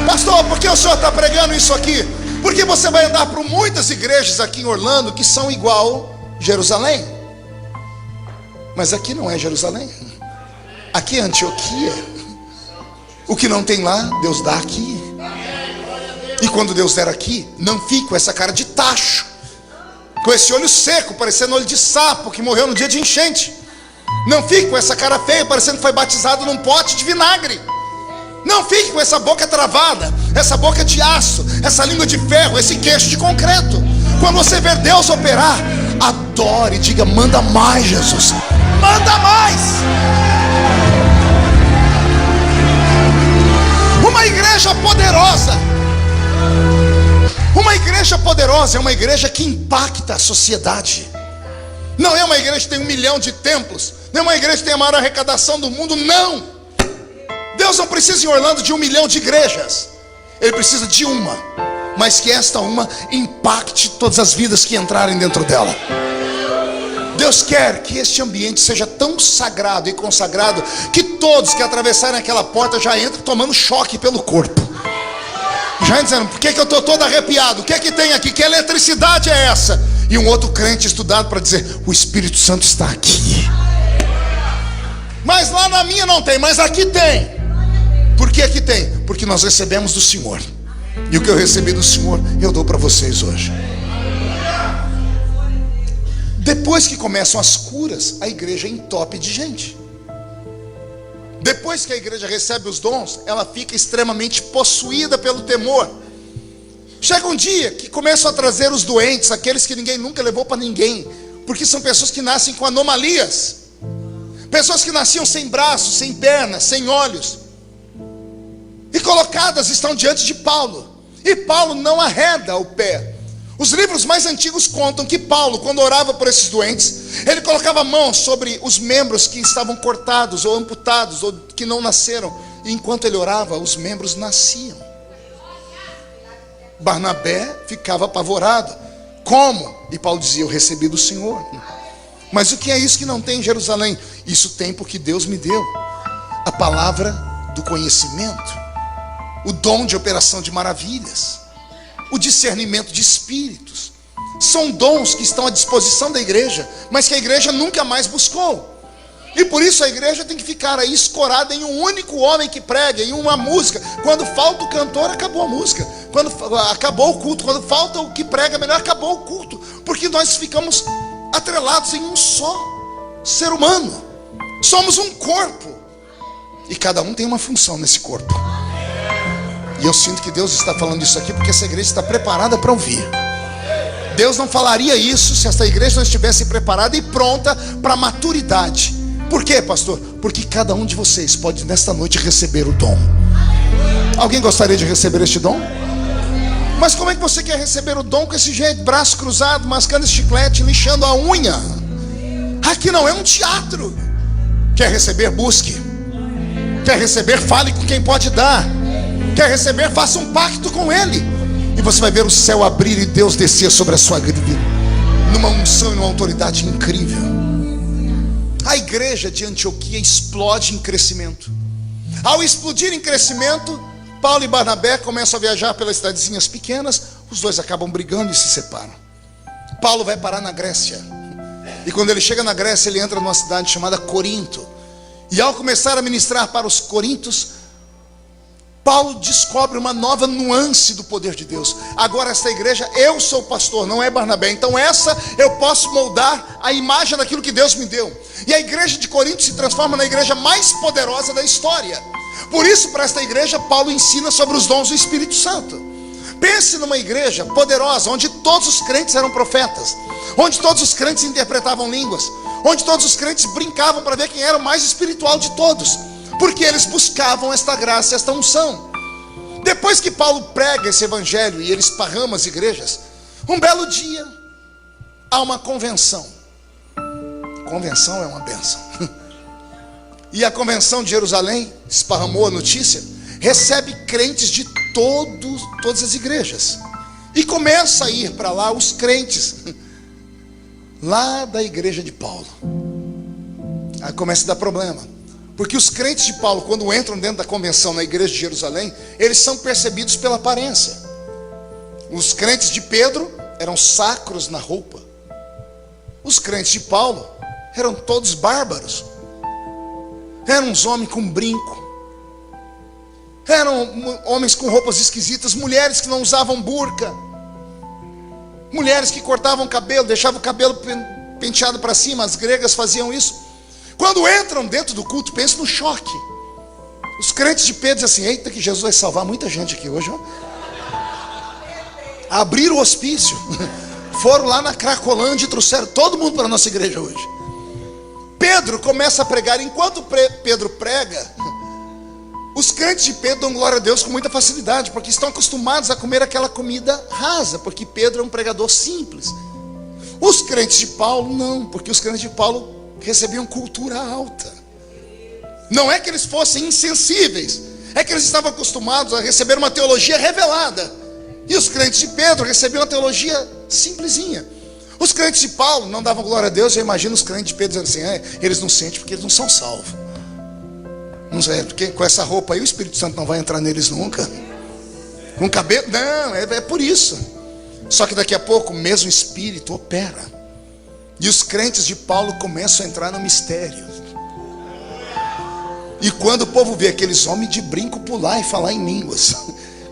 Pastor, por que o senhor está pregando isso aqui? Porque você vai andar por muitas igrejas aqui em Orlando que são igual Jerusalém. Mas aqui não é Jerusalém, aqui é Antioquia. O que não tem lá, Deus dá aqui. E quando Deus der aqui, não fique com essa cara de tacho, com esse olho seco, parecendo olho de sapo que morreu no dia de enchente. Não fique com essa cara feia, parecendo que foi batizado num pote de vinagre. Não fique com essa boca travada, essa boca de aço, essa língua de ferro, esse queixo de concreto. Quando você ver Deus operar, adore e diga: manda mais, Jesus, manda mais. Uma igreja poderosa, uma igreja poderosa é uma igreja que impacta a sociedade. Não é uma igreja que tem 1 milhão de templos, não é uma igreja que tem a maior arrecadação do mundo, não. Deus não precisa em Orlando de 1 milhão de igrejas. Ele precisa de uma, mas que esta uma impacte todas as vidas que entrarem dentro dela. Deus quer que este ambiente seja tão sagrado e consagrado que todos que atravessarem aquela porta já entrem tomando choque pelo corpo, já dizendo: por que eu estou todo arrepiado? O que é que tem aqui? Que eletricidade é essa? E um outro crente estudado para dizer: o Espírito Santo está aqui. Mas lá na minha não tem, mas aqui tem. Por que aqui tem? Porque nós recebemos do Senhor. E o que eu recebi do Senhor, eu dou para vocês hoje. Depois que começam as curas, a igreja entope de gente. Depois que a igreja recebe os dons, ela fica extremamente possuída pelo temor. Chega um dia que começam a trazer os doentes, aqueles que ninguém nunca levou para ninguém, porque são pessoas que nascem com anomalias, pessoas que nasciam sem braços, sem pernas, sem olhos, e colocadas estão diante de Paulo, e Paulo não arreda o pé. Os livros mais antigos contam que Paulo, quando orava por esses doentes, ele colocava a mão sobre os membros que estavam cortados, ou amputados, ou que não nasceram, e enquanto ele orava, os membros nasciam. Barnabé ficava apavorado: como? E Paulo dizia: eu recebi do Senhor. Mas o que é isso que não tem em Jerusalém? Isso tem porque Deus me deu a palavra do conhecimento, o dom de operação de maravilhas, o discernimento de espíritos. São dons que estão à disposição da igreja, mas que a igreja nunca mais buscou. E por isso a igreja tem que ficar aí escorada em um único homem que prega, em uma música. Quando falta o cantor, acabou a música. Quando acabou o culto, quando falta o que prega melhor, acabou o culto. Porque nós ficamos atrelados em um só ser humano. Somos um corpo, e cada um tem uma função nesse corpo. E eu sinto que Deus está falando isso aqui porque essa igreja está preparada para ouvir. Deus não falaria isso se essa igreja não estivesse preparada e pronta para a maturidade. Por quê, pastor? Porque cada um de vocês pode nesta noite receber o dom. Alguém gostaria de receber este dom? Mas como é que você quer receber o dom com esse jeito? Braço cruzado, mascando chiclete, lixando a unha. Aqui não é um teatro. Quer receber? Busque. Quer receber? Fale com quem pode dar. Quer receber? Faça um pacto com Ele, e você vai ver o céu abrir e Deus descer sobre a sua vida numa unção e numa autoridade incrível. A igreja de Antioquia explode em crescimento. Ao explodir em crescimento, Paulo e Barnabé começam a viajar pelas cidadezinhas pequenas. Os dois acabam brigando e se separam. Paulo vai parar na Grécia, e quando ele chega na Grécia, ele entra numa cidade chamada Corinto. E ao começar a ministrar para os coríntios, Paulo descobre uma nova nuance do poder de Deus. Agora esta igreja, eu sou o pastor, não é Barnabé. Então essa eu posso moldar a imagem daquilo que Deus me deu. E a igreja de Corinto se transforma na igreja mais poderosa da história. Por isso, para esta igreja, Paulo ensina sobre os dons do Espírito Santo. Pense numa igreja poderosa, onde todos os crentes eram profetas, onde todos os crentes interpretavam línguas, onde todos os crentes brincavam para ver quem era o mais espiritual de todos, porque eles buscavam esta graça, esta unção. Depois que Paulo prega esse evangelho e ele esparrama as igrejas, um belo dia há uma convenção. Convenção é uma bênção. E a convenção de Jerusalém esparramou a notícia, recebe crentes de todas as igrejas, e começa a ir para lá os crentes lá da igreja de Paulo. Aí começa a dar problema, porque os crentes de Paulo, quando entram dentro da convenção na igreja de Jerusalém, eles são percebidos pela aparência. Os crentes de Pedro eram sacros na roupa. Os crentes de Paulo eram todos bárbaros. Eram uns homens com brinco. Eram homens com roupas esquisitas. Mulheres que não usavam burca. Mulheres que cortavam cabelo, deixavam o cabelo penteado para cima. As gregas faziam isso. Quando entram dentro do culto, pensa no choque. Os crentes de Pedro dizem assim: eita, que Jesus vai salvar muita gente aqui hoje, ó. Abriram o hospício. Foram lá na Cracolândia e trouxeram todo mundo para a nossa igreja hoje. Pedro começa a pregar. Enquanto Pedro prega, os crentes de Pedro dão glória a Deus com muita facilidade, porque estão acostumados a comer aquela comida rasa, porque Pedro é um pregador simples. Os crentes de Paulo não, porque os crentes de Paulo recebiam cultura alta. Não é que eles fossem insensíveis, é que eles estavam acostumados a receber uma teologia revelada. E os crentes de Pedro recebiam uma teologia simplesinha. Os crentes de Paulo não davam glória a Deus. Eu imagino os crentes de Pedro dizendo assim: eles não sentem porque eles não são salvos. Não sei, porque com essa roupa aí o Espírito Santo não vai entrar neles nunca. Com cabelo, não, é por isso. Só que daqui a pouco o mesmo Espírito opera, e os crentes de Paulo começam a entrar no mistério. E quando o povo vê aqueles homens de brinco pular e falar em línguas,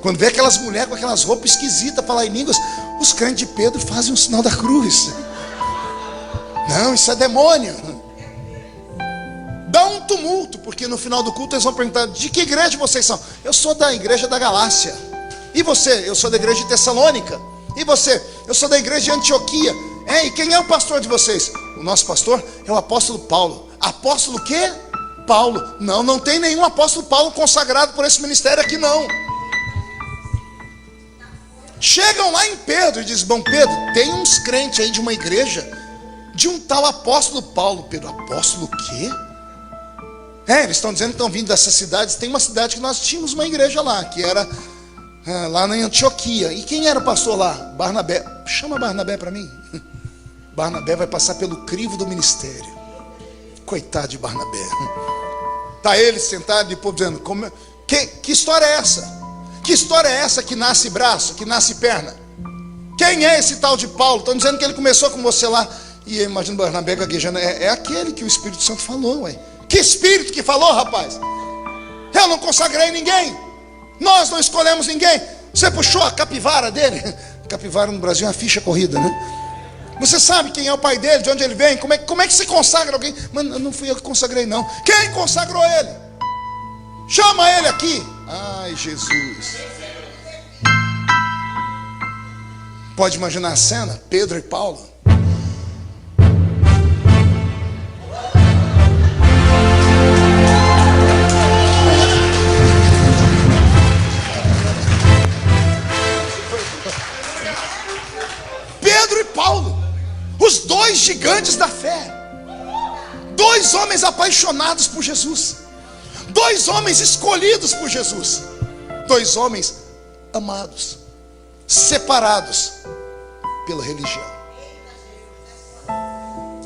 quando vê aquelas mulheres com aquelas roupas esquisitas falar em línguas, os crentes de Pedro fazem um sinal da cruz. Não, isso é demônio. Dá um tumulto, porque no final do culto eles vão perguntar: de que igreja vocês são? Eu sou da igreja da Galácia. E você? Eu sou da igreja de Tessalônica. E você? Eu sou da igreja de Antioquia. E quem é o pastor de vocês? O nosso pastor é o apóstolo Paulo. Apóstolo o quê? Paulo. Não tem nenhum apóstolo Paulo consagrado por esse ministério aqui não. Chegam lá em Pedro e dizem: bom, Pedro, tem uns crentes aí de uma igreja de um tal apóstolo Paulo. Pedro: apóstolo o quê? Eles estão dizendo que estão vindo dessas cidades. Tem uma cidade que nós tínhamos uma igreja lá, que era lá na Antioquia. E quem era o pastor lá? Barnabé. Chama Barnabé para mim. Barnabé vai passar pelo crivo do ministério. Coitado de Barnabé. Está ele sentado e o povo dizendo: que história é essa? Que história é essa que nasce braço, que nasce perna? Quem é esse tal de Paulo? Estão dizendo que ele começou com você lá. E eu imagino Barnabé gaguejando: é aquele que o Espírito Santo falou, ué. Que Espírito que falou, rapaz? Eu não consagrei ninguém. Nós não escolhemos ninguém. Você puxou a capivara dele? Capivara no Brasil é uma ficha corrida, né? Você sabe quem é o pai dele, de onde ele vem? Como é que se consagra alguém? Mano, não fui eu que consagrei não. Quem consagrou ele? Chama ele aqui. Ai, Jesus. Pode imaginar a cena? Pedro e Paulo. Pedro e Paulo, os dois gigantes da fé, dois homens apaixonados por Jesus, dois homens escolhidos por Jesus, dois homens amados, separados pela religião.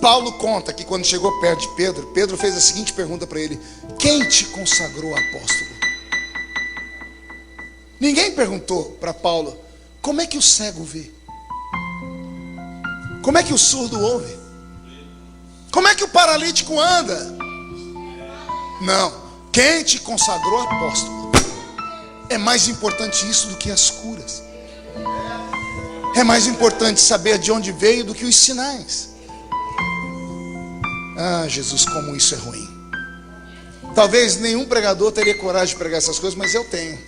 Paulo conta que quando chegou perto de Pedro, Pedro fez a seguinte pergunta para ele: quem te consagrou apóstolo? Ninguém perguntou para Paulo: como é que o cego vê? Como é que o surdo ouve? Como é que o paralítico anda? Não. Quem te consagrou apóstolo? É mais importante isso do que as curas. É mais importante saber de onde veio do que os sinais. Ah, Jesus, como isso é ruim. Talvez nenhum pregador teria coragem de pregar essas coisas, mas eu tenho.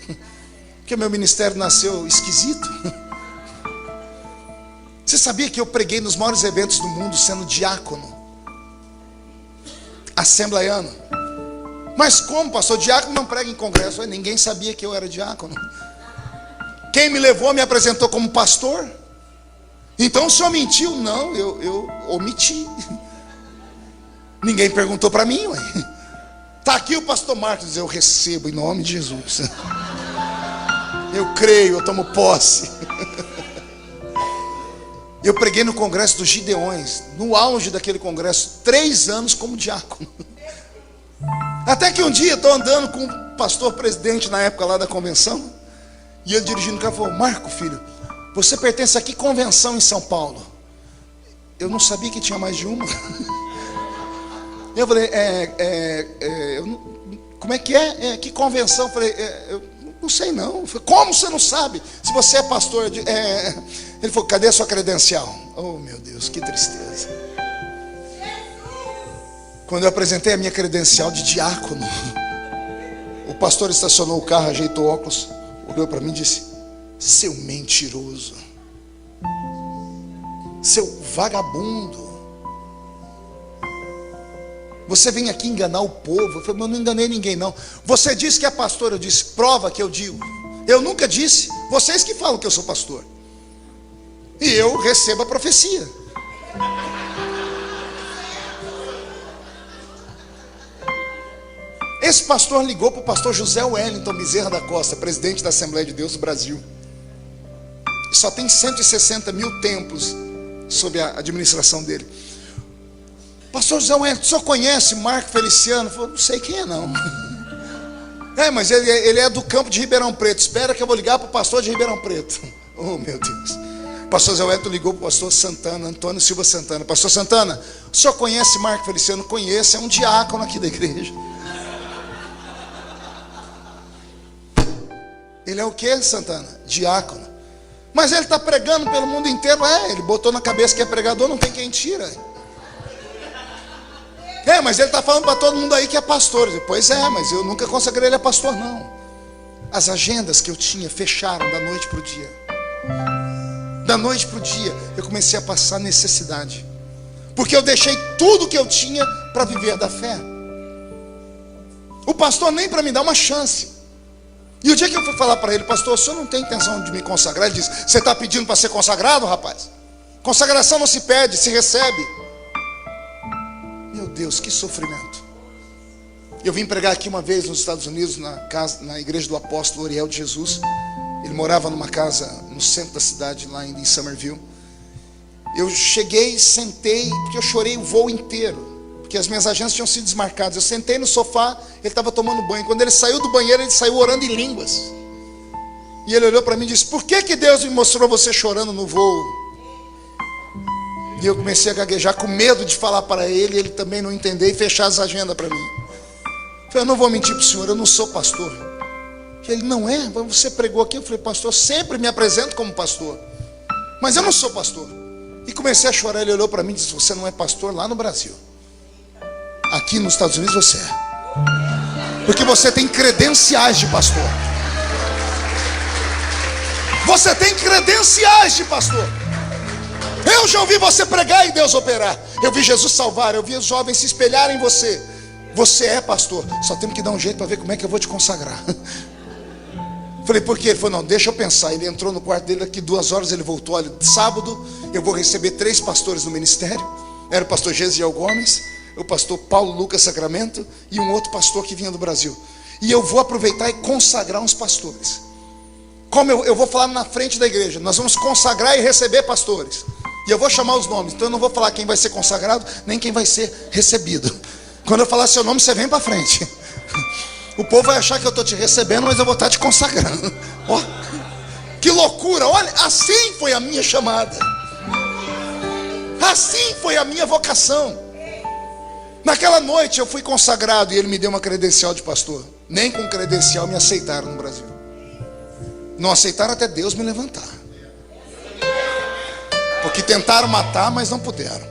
Porque meu ministério nasceu esquisito. Você sabia que eu preguei nos maiores eventos do mundo sendo diácono? Assembleiano. Mas como, pastor? Diácono não prega em congresso. Ninguém sabia que eu era diácono. Quem me levou me apresentou como pastor. Então o senhor mentiu? Não, eu omiti. Ninguém perguntou para mim, ué. Está aqui o pastor Marcos. Eu recebo em nome de Jesus. Eu creio, eu tomo posse. Eu preguei no congresso dos Gideões, no auge daquele congresso, 3 anos como diácono. Até que um dia estou andando com o pastor presidente na época lá da convenção, e ele dirigindo o carro falou: Marco, filho, você pertence a que convenção em São Paulo? Eu não sabia que tinha mais de uma. Eu falei, como é que é? Que convenção? Eu falei, eu não sei não. Eu falei, como você não sabe? Se você é pastor. Ele falou, cadê a sua credencial? Oh meu Deus, que tristeza. Quando eu apresentei a minha credencial de diácono, o pastor estacionou o carro, ajeitou o óculos, olhou para mim e disse: seu mentiroso, seu vagabundo, você vem aqui enganar o povo. Eu falei, mas eu não enganei ninguém não. Você disse que é pastor. Eu disse, prova que eu digo. Eu nunca disse. Vocês que falam que eu sou pastor. E eu recebo a profecia. Esse pastor ligou para o pastor José Wellington Bezerra da Costa, presidente da Assembleia de Deus do Brasil. Só tem 160 mil templos sob a administração dele. Pastor José Wellington, o senhor conhece Marco Feliciano? Eu falei, não sei quem é não. Mas ele é do campo de Ribeirão Preto. Espera que eu vou ligar para o pastor de Ribeirão Preto. Oh meu Deus. O pastor José Wellington ligou para o pastor Santana, Antônio Silva Santana. Pastor Santana, o senhor conhece Marco Feliciano? Conheço, é um diácono aqui da igreja. Ele é o que, Santana? Diácono. Mas ele está pregando pelo mundo inteiro. Ele botou na cabeça que é pregador, não tem quem tira. Mas ele está falando para todo mundo aí que é pastor. Eu disse, pois é, mas eu nunca consagrei ele a pastor não. As agendas que eu tinha fecharam da noite para o dia. Da noite para o dia eu comecei a passar necessidade, porque eu deixei tudo que eu tinha para viver da fé. O pastor nem para me dar uma chance. E o dia que eu fui falar para ele, pastor, o senhor não tem intenção de me consagrar? Ele disse, você está pedindo para ser consagrado, rapaz? Consagração não se pede, se recebe. Meu Deus, que sofrimento. Eu vim pregar aqui uma vez nos Estados Unidos, na igreja do apóstolo Oriel de Jesus. Ele morava numa casa no centro da cidade, lá ainda em Somerville. Eu cheguei, sentei, porque eu chorei o voo inteiro, porque as minhas agendas tinham sido desmarcadas. Eu sentei no sofá, ele estava tomando banho. Quando ele saiu do banheiro, ele saiu orando em línguas. E ele olhou para mim e disse, por que Deus me mostrou você chorando no voo? E eu comecei a gaguejar com medo de falar para ele também não entender e fechar as agendas para mim. Eu falei, eu não vou mentir para o senhor, eu não sou pastor. Ele, não é? Você pregou aqui? Eu falei, pastor, eu sempre me apresento como pastor, mas eu não sou pastor. E comecei a chorar, ele olhou para mim e disse, você não é pastor lá no Brasil. Aqui nos Estados Unidos você é. Porque você tem credenciais de pastor. Você tem credenciais de pastor. Eu já ouvi você pregar e Deus operar. Eu vi Jesus salvar, eu vi os jovens se espelharem em você. Você é pastor, só temos que dar um jeito para ver como é que eu vou te consagrar. Falei, por quê? Ele falou, não, deixa eu pensar. Ele entrou no quarto dele, daqui 2 horas ele voltou. Olha, sábado eu vou receber 3 pastores no ministério. Era o pastor Gesiel Gomes, o pastor Paulo Lucas Sacramento e um outro pastor que vinha do Brasil. E eu vou aproveitar e consagrar uns pastores. Como eu vou falar na frente da igreja, nós vamos consagrar e receber pastores. E eu vou chamar os nomes, então eu não vou falar quem vai ser consagrado, nem quem vai ser recebido. Quando eu falar seu nome, você vem para frente. O povo vai achar que eu estou te recebendo, mas eu vou estar te consagrando. Ó, que loucura, olha, assim foi a minha chamada. Assim foi a minha vocação. Naquela noite eu fui consagrado e ele me deu uma credencial de pastor. Nem com credencial me aceitaram no Brasil. Não aceitaram até Deus me levantar. Porque tentaram matar, mas não puderam.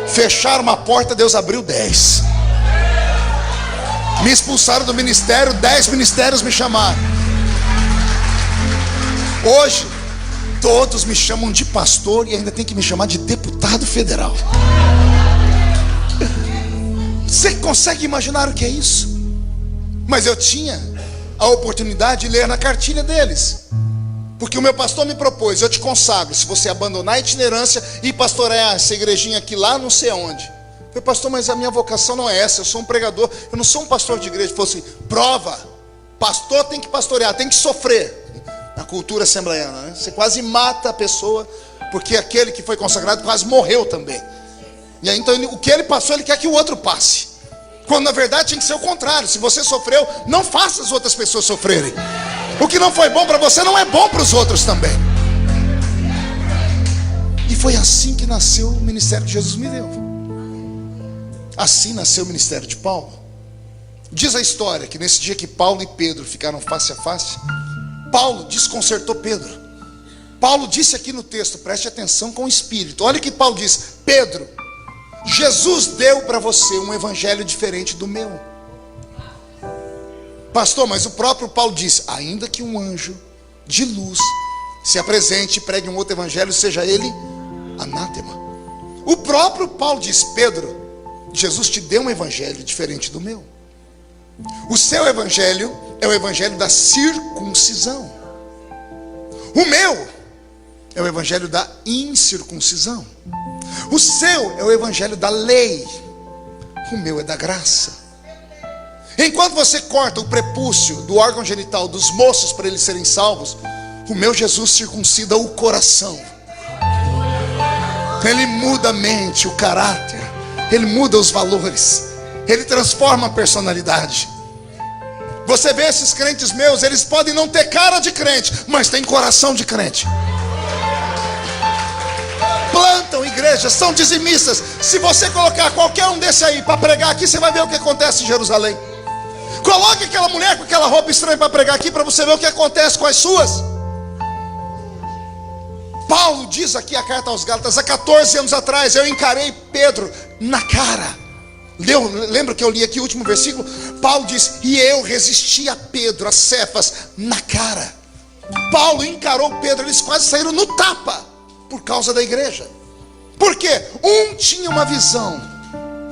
Fecharam uma porta, Deus abriu 10. Me expulsaram do ministério, 10 ministérios me chamaram. Hoje, todos me chamam de pastor e ainda tem que me chamar de deputado federal. Você consegue imaginar o que é isso? Mas eu tinha a oportunidade de ler na cartilha deles. Porque o meu pastor me propôs: eu te consagro se você abandonar a itinerância e pastorear essa igrejinha aqui lá não sei onde. Eu falei: pastor, mas a minha vocação não é essa, eu sou um pregador, eu não sou um pastor de igreja. Ele falou assim: prova, pastor tem que pastorear, tem que sofrer. Na cultura assembleiana, né? Você quase mata a pessoa, porque aquele que foi consagrado quase morreu também. E aí então o que ele passou, ele quer que o outro passe, quando na verdade tinha que ser o contrário. Se você sofreu, não faça as outras pessoas sofrerem. O que não foi bom para você não é bom para os outros também. E foi assim que nasceu o ministério que Jesus me deu. Assim nasceu o ministério de Paulo. Diz a história que nesse dia que Paulo e Pedro ficaram face a face, Paulo desconcertou Pedro. Paulo disse aqui no texto, preste atenção com o espírito. Olha o que Paulo diz: Pedro, Jesus deu para você um evangelho diferente do meu. Pastor, mas o próprio Paulo disse: ainda que um anjo de luz se apresente e pregue um outro evangelho, seja ele anátema. O próprio Paulo diz: Pedro, Jesus te deu um evangelho diferente do meu. O seu evangelho é o evangelho da circuncisão. O meu é o evangelho da incircuncisão. O seu é o evangelho da lei. O meu é da graça. Enquanto você corta o prepúcio do órgão genital dos moços para eles serem salvos, o meu Jesus circuncida o coração. Ele muda a mente, o caráter. Ele muda os valores. Ele transforma a personalidade. Você vê esses crentes meus, eles podem não ter cara de crente, mas tem coração de crente. Plantam igrejas, são dizimistas. Se você colocar qualquer um desse aí para pregar aqui, você vai ver o que acontece em Jerusalém. Coloque aquela mulher com aquela roupa estranha para pregar aqui, para você ver o que acontece com as suas. Paulo diz aqui a carta aos Gálatas: há 14 anos atrás eu encarei Pedro na cara. Lembra que eu li aqui o último versículo? Paulo diz: e eu resisti a Pedro, a Cefas, na cara. Paulo encarou Pedro, eles quase saíram no tapa por causa da igreja. Por quê? Um tinha uma visão,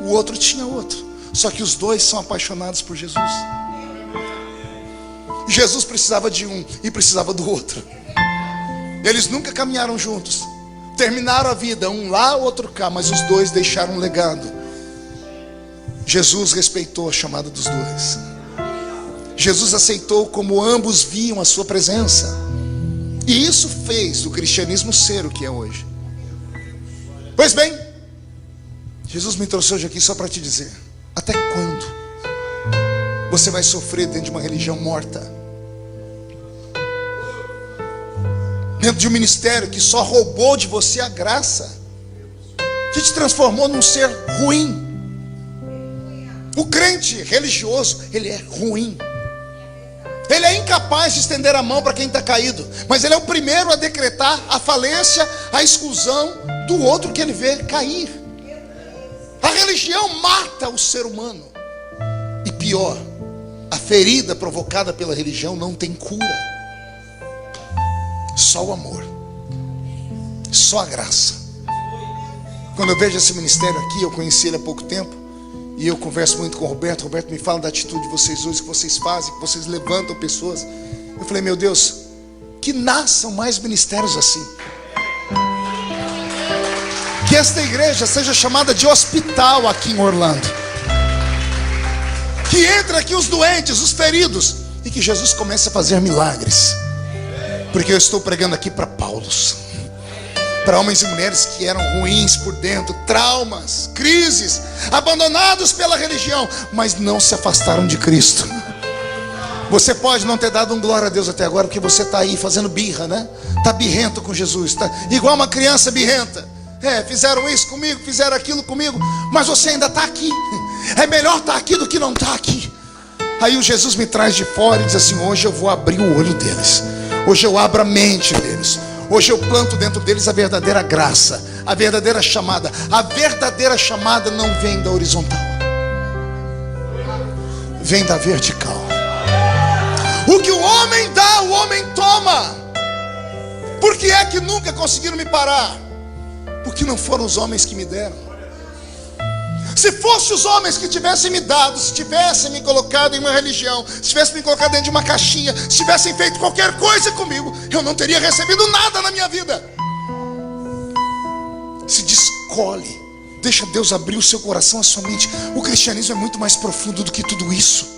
o outro tinha outro. Só que os dois são apaixonados por Jesus. Jesus precisava de um e precisava do outro. Eles nunca caminharam juntos, terminaram a vida, um lá, outro cá, mas os dois deixaram um legado. Jesus respeitou a chamada dos dois. Jesus aceitou como ambos viam a sua presença. E isso fez do cristianismo ser o que é hoje. Pois bem, Jesus me trouxe hoje aqui só para te dizer: até quando você vai sofrer dentro de uma religião morta? Dentro de um ministério que só roubou de você a graça, que te transformou num ser ruim. O crente religioso, ele é ruim. Ele é incapaz de estender a mão para quem está caído, mas ele é o primeiro a decretar a falência, a exclusão do outro que ele vê cair. A religião mata o ser humano. E pior, a ferida provocada pela religião não tem cura. Só o amor, só a graça. Quando eu vejo esse ministério aqui, eu conheci ele há pouco tempo, e eu converso muito com o Roberto. Roberto me fala da atitude de vocês hoje, que vocês fazem, que vocês levantam pessoas. Eu falei: meu Deus, que nasçam mais ministérios assim. Que esta igreja seja chamada de hospital aqui em Orlando. Que entre aqui os doentes, os feridos, e que Jesus comece a fazer milagres. Porque eu estou pregando aqui para Paulos, para homens e mulheres que eram ruins por dentro, traumas, crises, abandonados pela religião, mas não se afastaram de Cristo. Você pode não ter dado um glória a Deus até agora, porque você está aí fazendo birra, né? Está birrento com Jesus, está igual uma criança birrenta. Fizeram isso comigo, fizeram aquilo comigo, mas você ainda está aqui. É melhor estar aqui do que não estar aqui. Aí o Jesus me traz de fora e diz assim: hoje eu vou abrir o olho deles. Hoje eu abro a mente deles. Hoje eu planto dentro deles a verdadeira graça, a verdadeira chamada. A verdadeira chamada não vem da horizontal, vem da vertical. O que o homem dá, o homem toma. Por que é que nunca conseguiram me parar? Porque não foram os homens que me deram. Se fossem os homens que tivessem me dado, se tivessem me colocado em uma religião, se tivessem me colocado dentro de uma caixinha, se tivessem feito qualquer coisa comigo, eu não teria recebido nada na minha vida. Se descolhe, deixa Deus abrir o seu coração, a sua mente. O cristianismo é muito mais profundo do que tudo isso.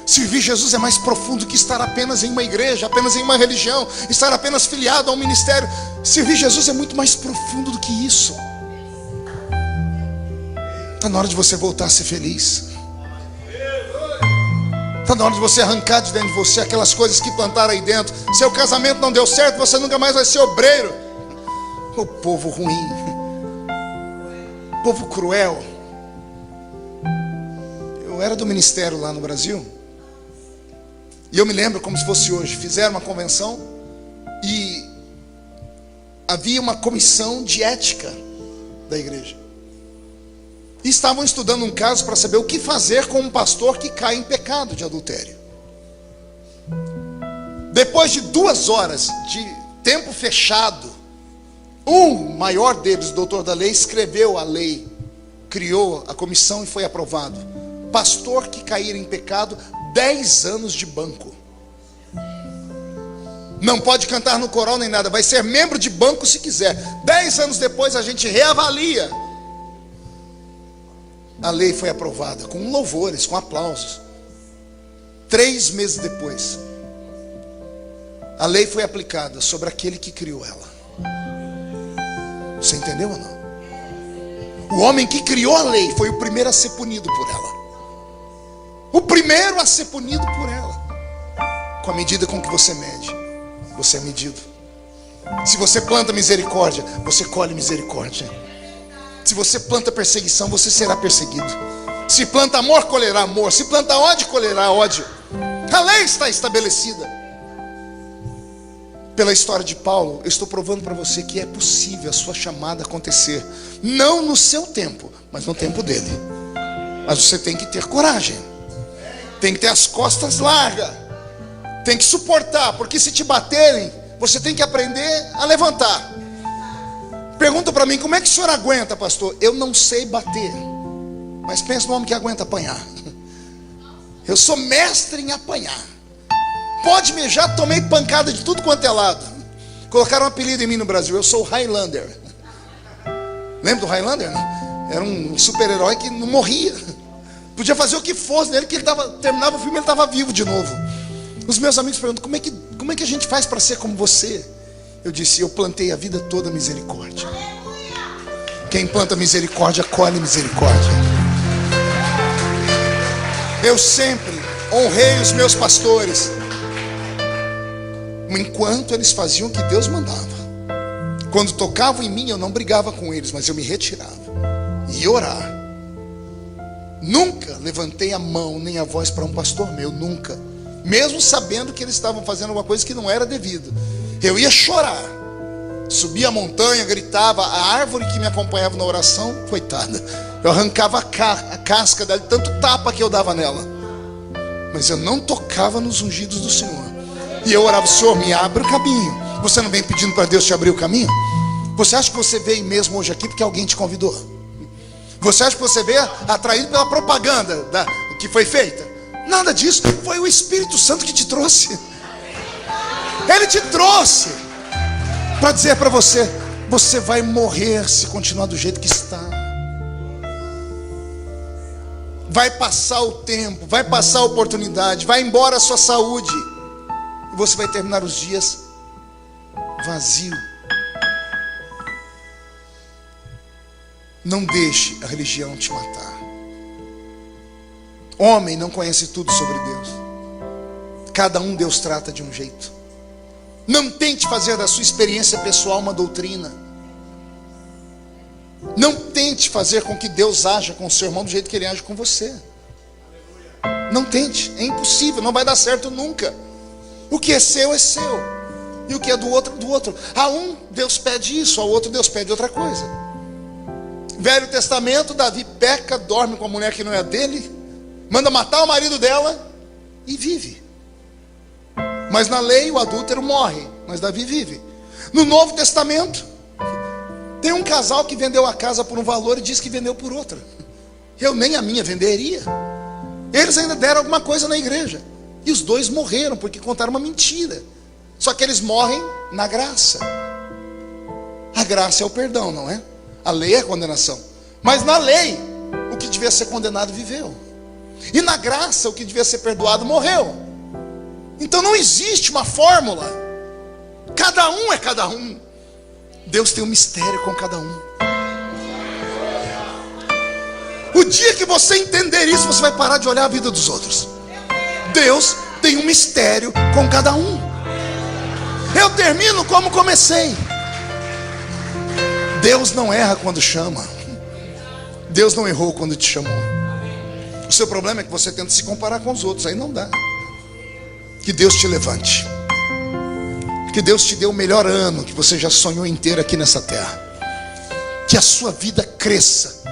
Servir Jesus é mais profundo que estar apenas em uma igreja, apenas em uma religião, estar apenas filiado a um ministério. Servir Jesus é muito mais profundo do que isso. Está na hora de você voltar a ser feliz. Está na hora de você arrancar de dentro de você aquelas coisas que plantaram aí dentro. Seu casamento não deu certo, você nunca mais vai ser obreiro. O povo ruim, povo cruel. Eu era do ministério lá no Brasil, e eu me lembro como se fosse hoje. Fizeram uma convenção e havia uma comissão de ética da igreja. E estavam estudando um caso para saber o que fazer com um pastor que cai em pecado de adultério. Depois de 2 horas de tempo fechado, um maior deles, o doutor da lei, escreveu a lei, criou a comissão e foi aprovado. Pastor que cair em pecado, 10 anos de banco. Não pode cantar no coral nem nada, vai ser membro de banco se quiser. 10 anos depois a gente reavalia. A lei foi aprovada com louvores, com aplausos. 3 meses depois, a lei foi aplicada sobre aquele que criou ela. Você entendeu ou não? O homem que criou a lei foi o primeiro a ser punido por ela. O primeiro a ser punido por ela. Com a medida com que você mede, você é medido. Se você planta misericórdia, você colhe misericórdia. Se você planta perseguição, você será perseguido. Se planta amor, colherá amor. Se planta ódio, colherá ódio. A lei está estabelecida. Pela história de Paulo, eu estou provando para você que é possível a sua chamada acontecer. Não no seu tempo, mas no tempo dele. Mas você tem que ter coragem. Tem que ter as costas largas. Tem que suportar, porque se te baterem, você tem que aprender a levantar. Pergunta para mim, como é que o senhor aguenta, pastor? Eu não sei bater, mas pensa no homem que aguenta apanhar. Eu sou mestre em apanhar. Pode me, já tomei pancada de tudo quanto é lado. Colocaram um apelido em mim no Brasil, eu sou o Highlander. Lembra do Highlander? Não? Era um super-herói que não morria. Podia fazer o que fosse nele, que ele terminava o filme, ele estava vivo de novo. Os meus amigos perguntam, como é que a gente faz para ser como você? Eu disse, eu plantei a vida toda misericórdia. Quem planta misericórdia, colhe misericórdia. Eu sempre honrei os meus pastores, enquanto eles faziam o que Deus mandava. Quando tocavam em mim, eu não brigava com eles, mas eu me retirava e ia orar. Nunca levantei a mão nem a voz para um pastor meu, nunca. Mesmo sabendo que eles estavam fazendo alguma coisa que não era devido. Eu ia chorar, subia a montanha, gritava. A árvore que me acompanhava na oração, coitada, eu arrancava a casca dela, tanto tapa que eu dava nela. Mas eu não tocava nos ungidos do Senhor. E eu orava, Senhor, me abre o caminho. Você não vem pedindo para Deus te abrir o caminho? Você acha que você veio mesmo hoje aqui porque alguém te convidou? Você acha que você veio atraído pela propaganda que foi feita? Nada disso, foi o Espírito Santo que te trouxe. Ele te trouxe para dizer para você, você vai morrer se continuar do jeito que está. Vai passar o tempo, vai passar a oportunidade, vai embora a sua saúde, e você vai terminar os dias vazio. Não deixe a religião te matar. Homem não conhece tudo sobre Deus. Cada um Deus trata de um jeito. Não tente fazer da sua experiência pessoal uma doutrina. Não tente fazer com que Deus haja com o seu irmão do jeito que ele age com você. Não tente, é impossível, não vai dar certo nunca. O que é seu é seu. E o que é do outro, do outro. A um Deus pede isso, ao outro Deus pede outra coisa. Velho Testamento, Davi peca, dorme com a mulher que não é dele, manda matar o marido dela e vive. Mas na lei o adúltero morre, mas Davi vive. No Novo Testamento, tem um casal que vendeu a casa por um valor e diz que vendeu por outra. Eu nem a minha venderia. Eles ainda deram alguma coisa na igreja. E os dois morreram porque contaram uma mentira. Só que eles morrem na graça. A graça é o perdão, não é? A lei é a condenação. Mas na lei, o que devia ser condenado viveu. E na graça, o que devia ser perdoado morreu. Então não existe uma fórmula. Cada um é cada um. Deus tem um mistério com cada um. O dia que você entender isso, você vai parar de olhar a vida dos outros. Deus tem um mistério com cada um. Eu termino como comecei. Deus não erra quando chama. Deus não errou quando te chamou. O seu problema é que você tenta se comparar com os outros. Aí não dá. Que Deus te levante. Que Deus te dê o melhor ano que você já sonhou inteiro aqui nessa terra. Que a sua vida cresça.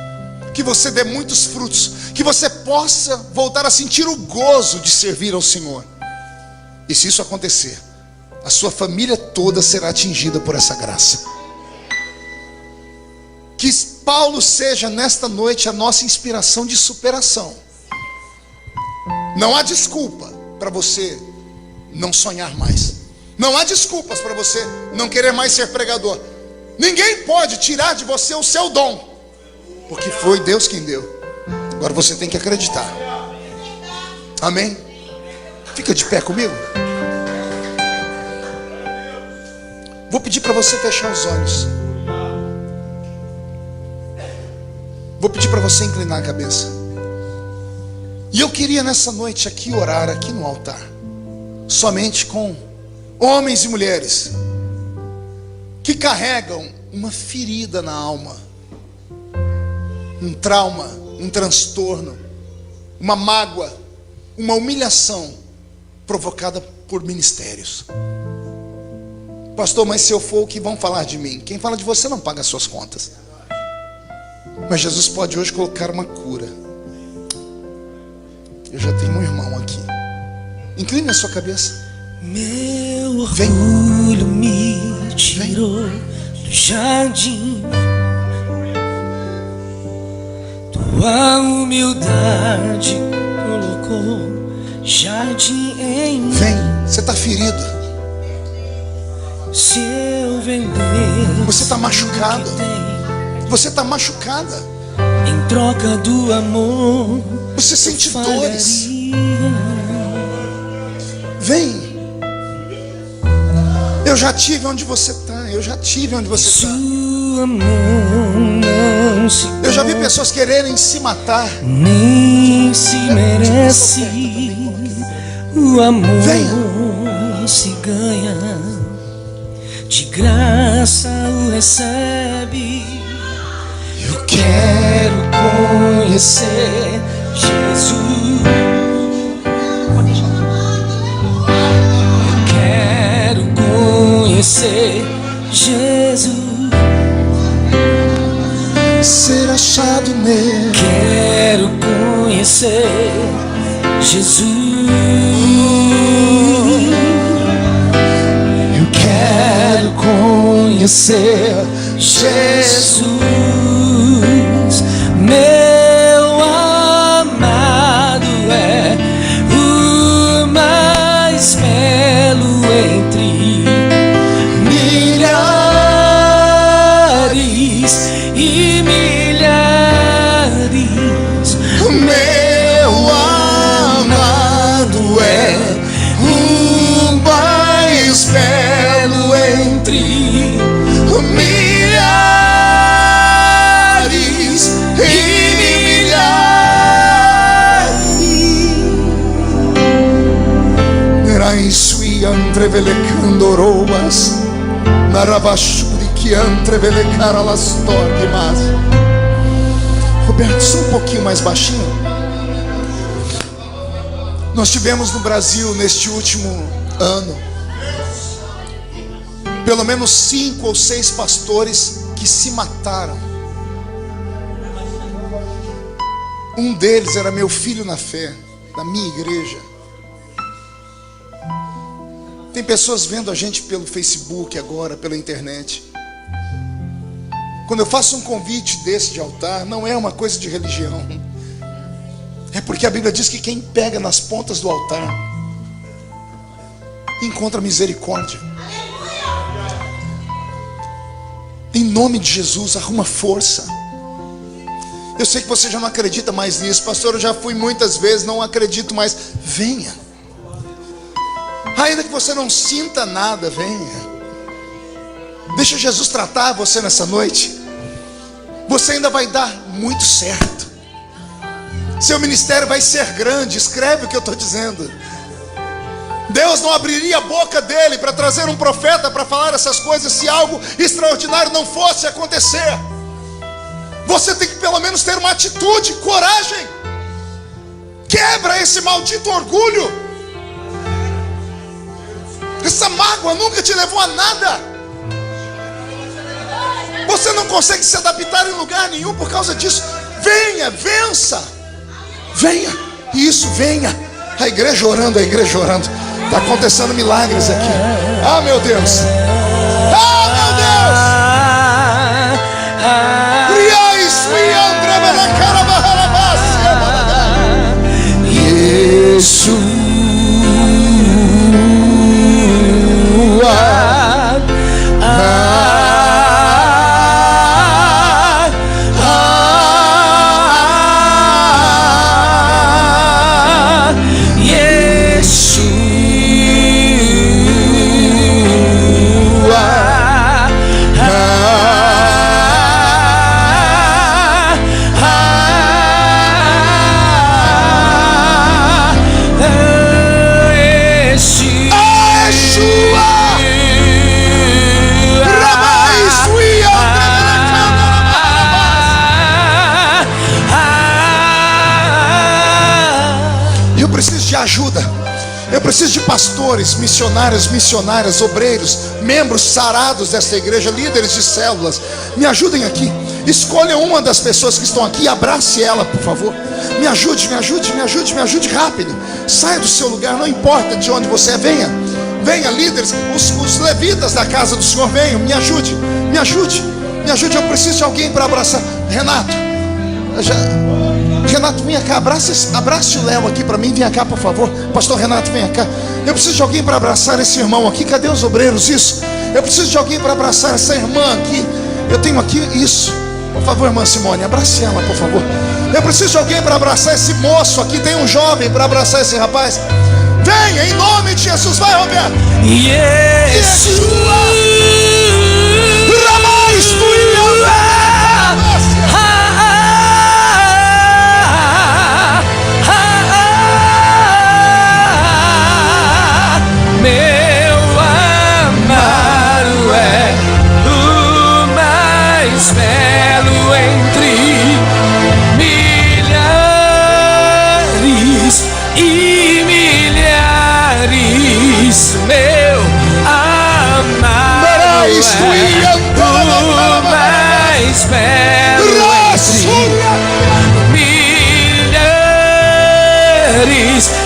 Que você dê muitos frutos. Que você possa voltar a sentir o gozo de servir ao Senhor. E se isso acontecer, a sua família toda será atingida por essa graça. Que Paulo seja nesta noite a nossa inspiração de superação. Não há desculpa para você não sonhar mais. Não há desculpas para você não querer mais ser pregador. Ninguém pode tirar de você o seu dom, porque foi Deus quem deu. Agora você tem que acreditar. Amém? Fica de pé comigo. Vou pedir para você fechar os olhos. Vou pedir para você inclinar a cabeça. E eu queria nessa noite aqui orar aqui no altar, somente com homens e mulheres que carregam uma ferida na alma, um trauma, um transtorno, uma mágoa, uma humilhação provocada por ministérios. Pastor, mas se eu for, o que vão falar de mim? Quem fala de você não paga as suas contas. Mas Jesus pode hoje colocar uma cura. Eu já tenho um irmão aqui. Incline a sua cabeça. Meu orgulho me tirou do jardim, tua humildade colocou jardim em mim. Vem, você está ferido. Se eu vender, você está machucado. Você está machucada. Em troca do amor, você sente dores. Vem. Eu já tive onde você está. Eu já tive onde você está. Eu já vi pessoas quererem se matar. Nem se merece. O amor se ganha, de graça o recebe. Eu quero conhecer Jesus. Eu quero conhecer Jesus. Ser achado nele. Quero conhecer Jesus. Eu quero conhecer Jesus. Meu amado é o mais belo entre milhares e milhares. Meu amado é o mais belo entre milhares e milhares. Nerai sui antrevelecando roas, narabashuri que antrevelecara las tormas. Roberto, só um pouquinho mais baixinho. Nós tivemos no Brasil neste último ano pelo menos 5 ou 6 pastores que se mataram. Um deles era meu filho na fé, da minha igreja. Tem pessoas vendo a gente pelo Facebook agora, pela internet. Quando eu faço um convite desse de altar, não é uma coisa de religião. É porque a Bíblia diz que quem pega nas pontas do altar encontra misericórdia. Em nome de Jesus, arruma força. Eu sei que você já não acredita mais nisso. Pastor, eu já fui muitas vezes, não acredito mais. Venha. Ainda que você não sinta nada, venha. Deixa Jesus tratar você nessa noite. Você ainda vai dar muito certo. Seu ministério vai ser grande. Escreve o que eu estou dizendo. Deus não abriria a boca dele para trazer um profeta para falar essas coisas se algo extraordinário não fosse acontecer. Você tem que pelo menos ter uma atitude, coragem. Quebra esse maldito orgulho. Essa mágoa nunca te levou a nada. Você não consegue se adaptar em lugar nenhum por causa disso. Venha, vença. Venha, isso, venha. A igreja orando, a igreja orando. Está acontecendo milagres aqui. Ah, meu Deus. Ah, meu Deus. Yeshua. Ajuda. Eu preciso de pastores, missionários, missionárias, obreiros, membros sarados desta igreja, líderes de células. Me ajudem aqui. Escolha uma das pessoas que estão aqui e abrace ela, por favor. Me ajude, me ajude, me ajude, me ajude rápido. Saia do seu lugar, não importa de onde você é. Venha, venha, líderes, os levitas da casa do Senhor, venham, me ajude, me ajude, me ajude. Eu preciso de alguém para abraçar. Renato, Renato, vem cá, abrace o Léo aqui para mim, vem cá, por favor. Pastor Renato, vem cá. Eu preciso de alguém para abraçar esse irmão aqui. Cadê os obreiros? Isso. Eu preciso de alguém para abraçar essa irmã aqui. Eu tenho aqui isso. Por favor, irmã Simone, abrace ela, por favor. Eu preciso de alguém para abraçar esse moço aqui. Tem um jovem para abraçar esse rapaz. Venha, em nome de Jesus. Vai, Roberto. Yeshua.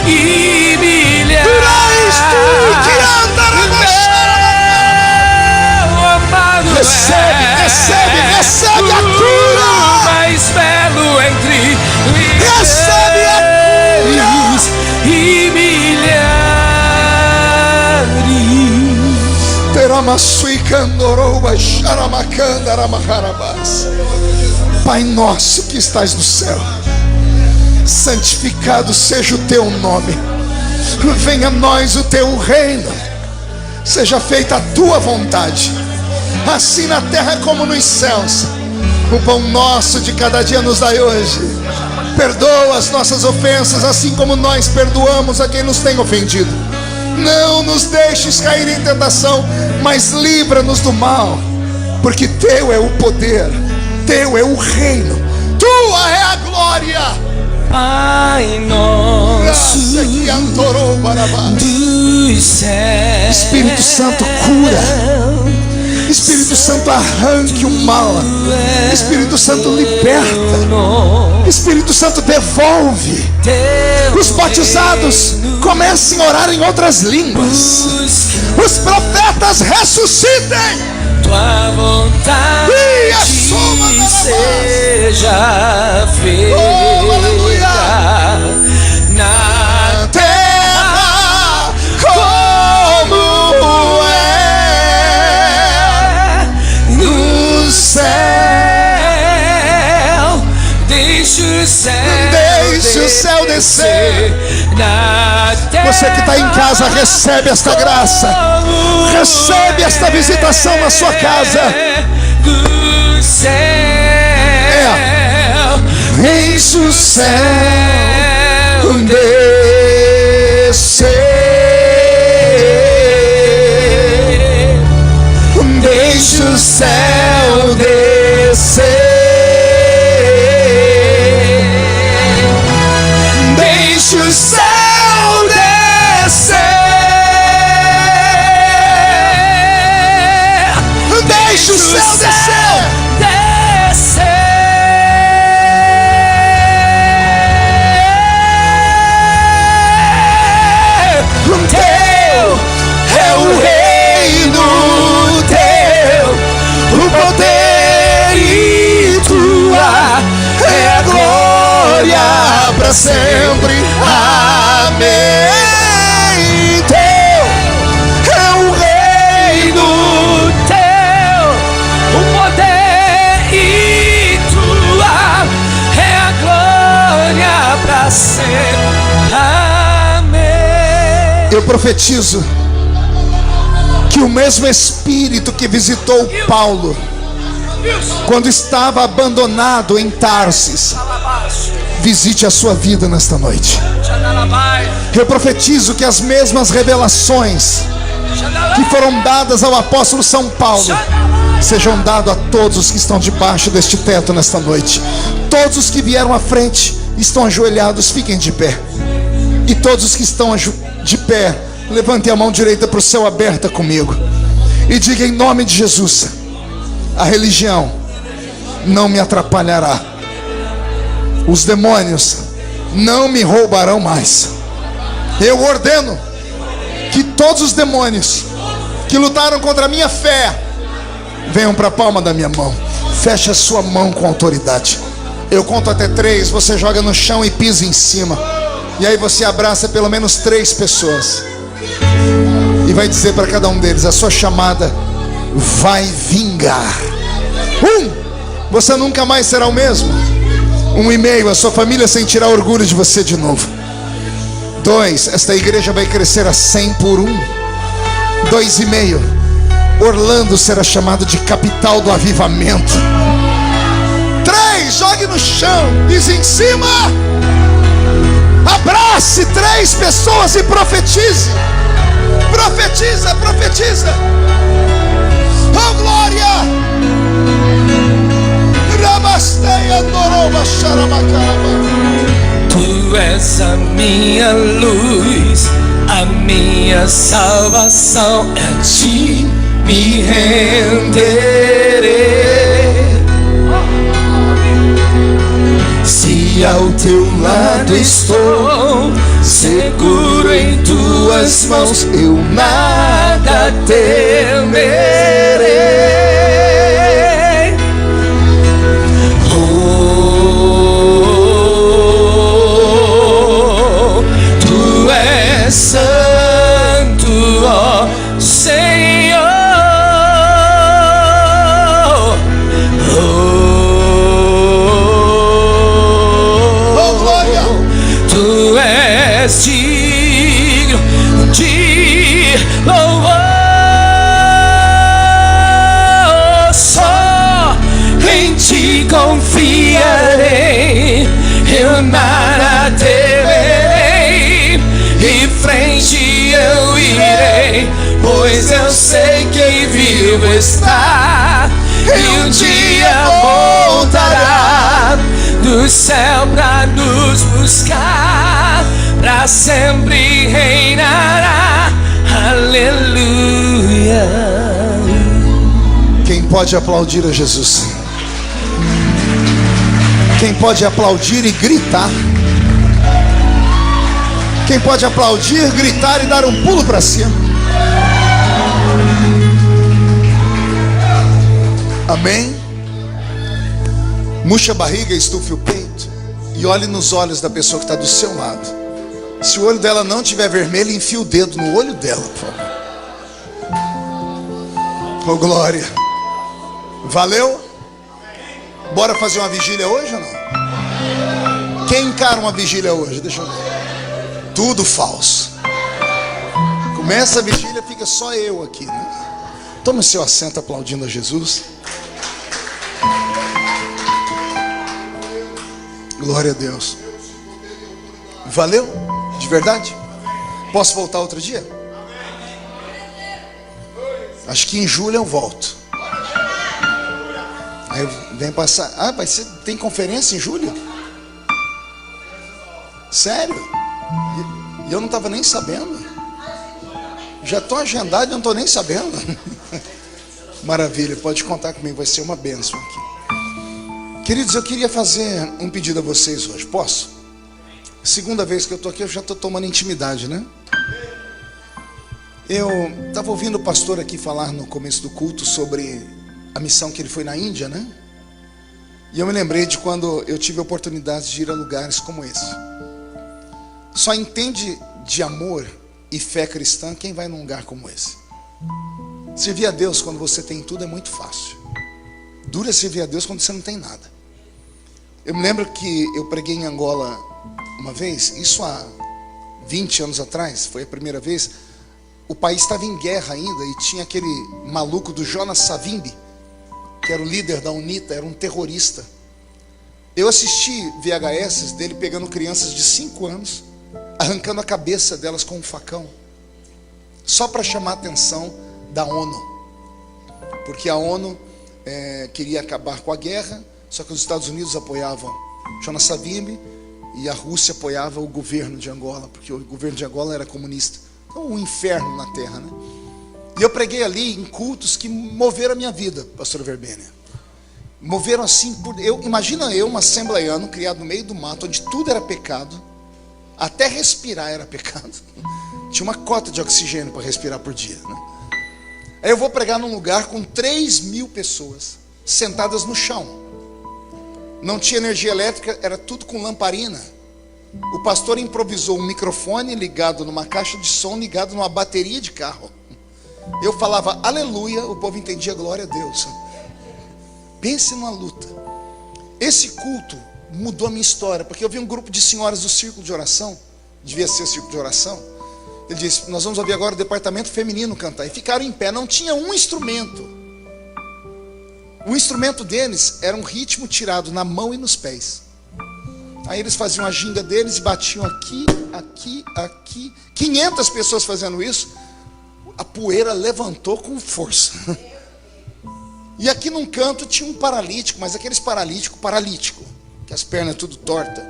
E milhares, recebe, recebe a cura. Mais belo entre recebe a milhares e milhares. Pai nosso que estás no céu, santificado seja o teu nome. Venha a nós o teu reino. Seja feita a tua vontade, assim na terra como nos céus. O pão nosso de cada dia nos dai hoje. Perdoa as nossas ofensas, assim como nós perdoamos a quem nos tem ofendido. Não nos deixes cair em tentação, mas livra-nos do mal, porque teu é o poder, teu é o reino, tua é a glória. Pai nosso dos céus, Espírito Santo, cura. Espírito Santo, arranque o mal. Espírito Santo, liberta. Espírito Santo, devolve. Os batizados comecem a orar em outras línguas. Os profetas ressuscitem. Tua vontade seja feita na terra como é no céu. Deixa o céu descer na terra. Você que está em casa, recebe esta graça. Recebe esta visitação na sua casa. Do céu, Deixa o céu descer. Deixa o céu descer. Deixa o céu descer. Deixa o céu descer. Teu é o reino, teu o poder e tua é a glória para sempre. Amém. Teu é o reino, o poder e tua é a glória para sempre. Amém. Eu profetizo que o mesmo Espírito que visitou Paulo quando estava abandonado em Tarsis visite a sua vida nesta noite. Eu profetizo que as mesmas revelações que foram dadas ao apóstolo São Paulo sejam dadas a todos os que estão debaixo deste teto nesta noite. Todos os que vieram à frente estão ajoelhados, fiquem de pé. E todos os que estão de pé, levantem a mão direita para o céu aberta comigo e diga em nome de Jesus: a religião não me atrapalhará, os demônios não me roubarão mais. Eu ordeno que todos os demônios que lutaram contra a minha fé venham para a palma da minha mão. Feche a sua mão com autoridade. Eu conto até 3, você joga no chão e pisa em cima. E aí você abraça pelo menos 3 pessoas e vai dizer para cada um deles: a sua chamada vai vingar. 1, você nunca mais será o mesmo. 1,5, a sua família sentirá orgulho de você de novo. 2, esta igreja vai crescer a 100 por 1. 2,5, Orlando será chamado de capital do avivamento. 3, jogue no chão, pise em cima. Abrace 3 pessoas e profetize. Profetiza, profetiza. Oh glória. Tu és a minha luz, a minha salvação, a ti me renderei. Se ao teu lado estou, seguro em tuas mãos, eu nada temerei. Oh, tu és santo, ó Senhor. Tu és digno de louvor. Só em ti confiarei, eu nada temerei. E frente eu irei, pois eu sei que vivo está. E um dia voltará do céu pra nos buscar, pra sempre reinará. Aleluia. pode aplaudir a Jesus? Quem pode aplaudir e gritar? Quem pode aplaudir, gritar e dar um pulo para cima? Amém? Murcha a barriga, estufe o peito e olhe nos olhos da pessoa que está do seu lado. Se o olho dela não estiver vermelho, enfia o dedo no olho dela, por favor. Oh, glória. Valeu? Bora fazer uma vigília hoje ou não? Quem encara uma vigília hoje? Deixa eu ver. Tudo falso. Começa a vigília, fica só eu aqui, né? Tome seu assento aplaudindo a Jesus. Glória a Deus. Valeu? De verdade? Posso voltar outro dia? Acho que em julho eu volto. Aí vem passar. Ah, vai ser, tem conferência em julho? Sério? E eu não estava nem sabendo. Já estou agendado e não estou nem sabendo. Maravilha, pode contar comigo, vai ser uma bênção aqui. Queridos, eu queria fazer um pedido a vocês hoje. Posso? Segunda vez que eu estou aqui, eu já estou tomando intimidade, né? Eu estava ouvindo o pastor aqui falar no começo do culto sobre a missão que ele foi na Índia, né? E eu me lembrei de quando eu tive a oportunidade de ir a lugares como esse. Só entende de amor e fé cristã quem vai num lugar como esse. Servir a Deus quando você tem tudo é muito fácil. Duro é servir a Deus quando você não tem nada. Eu me lembro que eu preguei em Angola uma vez, isso há 20 anos atrás, foi a primeira vez. O país estava em guerra ainda e tinha aquele maluco do Jonas Savimbi, que era o líder da UNITA, era um terrorista. Eu assisti VHS dele pegando crianças de 5 anos, arrancando a cabeça delas com um facão, só para chamar a atenção da ONU, porque a ONU queria acabar com a guerra, só que os Estados Unidos apoiavam Jonas Savimbi e a Rússia apoiava o governo de Angola, porque o governo de Angola era comunista. Então, um inferno na terra, né? E eu preguei ali em cultos que moveram a minha vida, pastor Verbênia. Moveram assim, imagina eu, um assembleiano, criado no meio do mato, onde tudo era pecado, até respirar era pecado. Tinha uma cota de oxigênio para respirar por dia, né? Aí eu vou pregar num lugar com 3.000 pessoas, sentadas no chão. Não tinha energia elétrica, era tudo com lamparina. O pastor improvisou um microfone ligado numa caixa de som, ligado numa bateria de carro. Eu falava aleluia, o povo entendia glória a Deus. Pense numa luta. Esse culto mudou a minha história, porque eu vi um grupo de senhoras do círculo de oração, devia ser círculo de oração. Ele disse, nós vamos ouvir agora o departamento feminino cantar. E ficaram em pé, não tinha um instrumento. O instrumento deles era um ritmo tirado na mão e nos pés. Aí eles faziam a ginga deles e batiam aqui, aqui, aqui. 500 pessoas fazendo isso. A poeira levantou com força. E aqui num canto tinha um paralítico, mas aqueles paralítico, que as pernas tudo torta.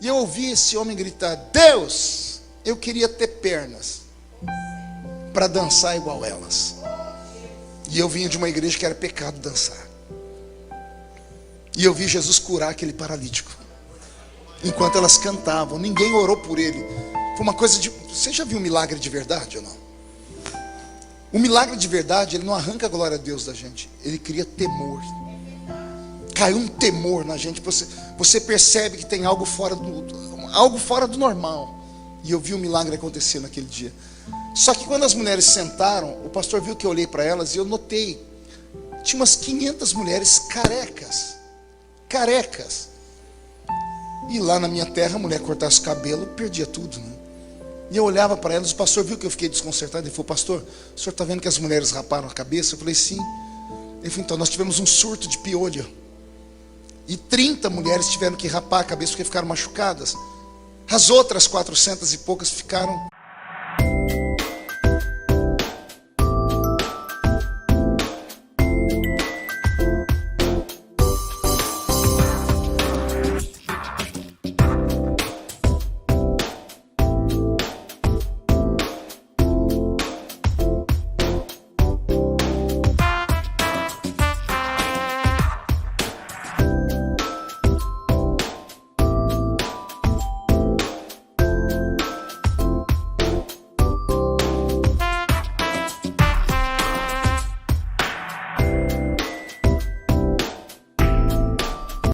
E eu ouvi esse homem gritar, Deus, eu queria ter pernas para dançar igual elas. E eu vinha de uma igreja que era pecado dançar. E eu vi Jesus curar aquele paralítico. Enquanto elas cantavam, ninguém orou por ele. Foi uma coisa de... Você já viu um milagre de verdade ou não? O milagre de verdade, ele não arranca a glória a Deus da gente. Ele cria temor. Caiu um temor na gente. Você percebe que tem algo fora do normal. E eu vi um milagre acontecer naquele dia. Só que quando as mulheres sentaram, o pastor viu que eu olhei para elas e eu notei. Tinha umas 500 mulheres carecas. Carecas. E lá na minha terra, a mulher cortasse o cabelo, perdia tudo, né? E eu olhava para elas, o pastor viu que eu fiquei desconcertado. Ele falou, pastor, o senhor está vendo que as mulheres raparam a cabeça? Eu falei, sim. Ele falou, então, nós tivemos um surto de piolho. E 30 mulheres tiveram que rapar a cabeça porque ficaram machucadas. As outras 400 e poucas ficaram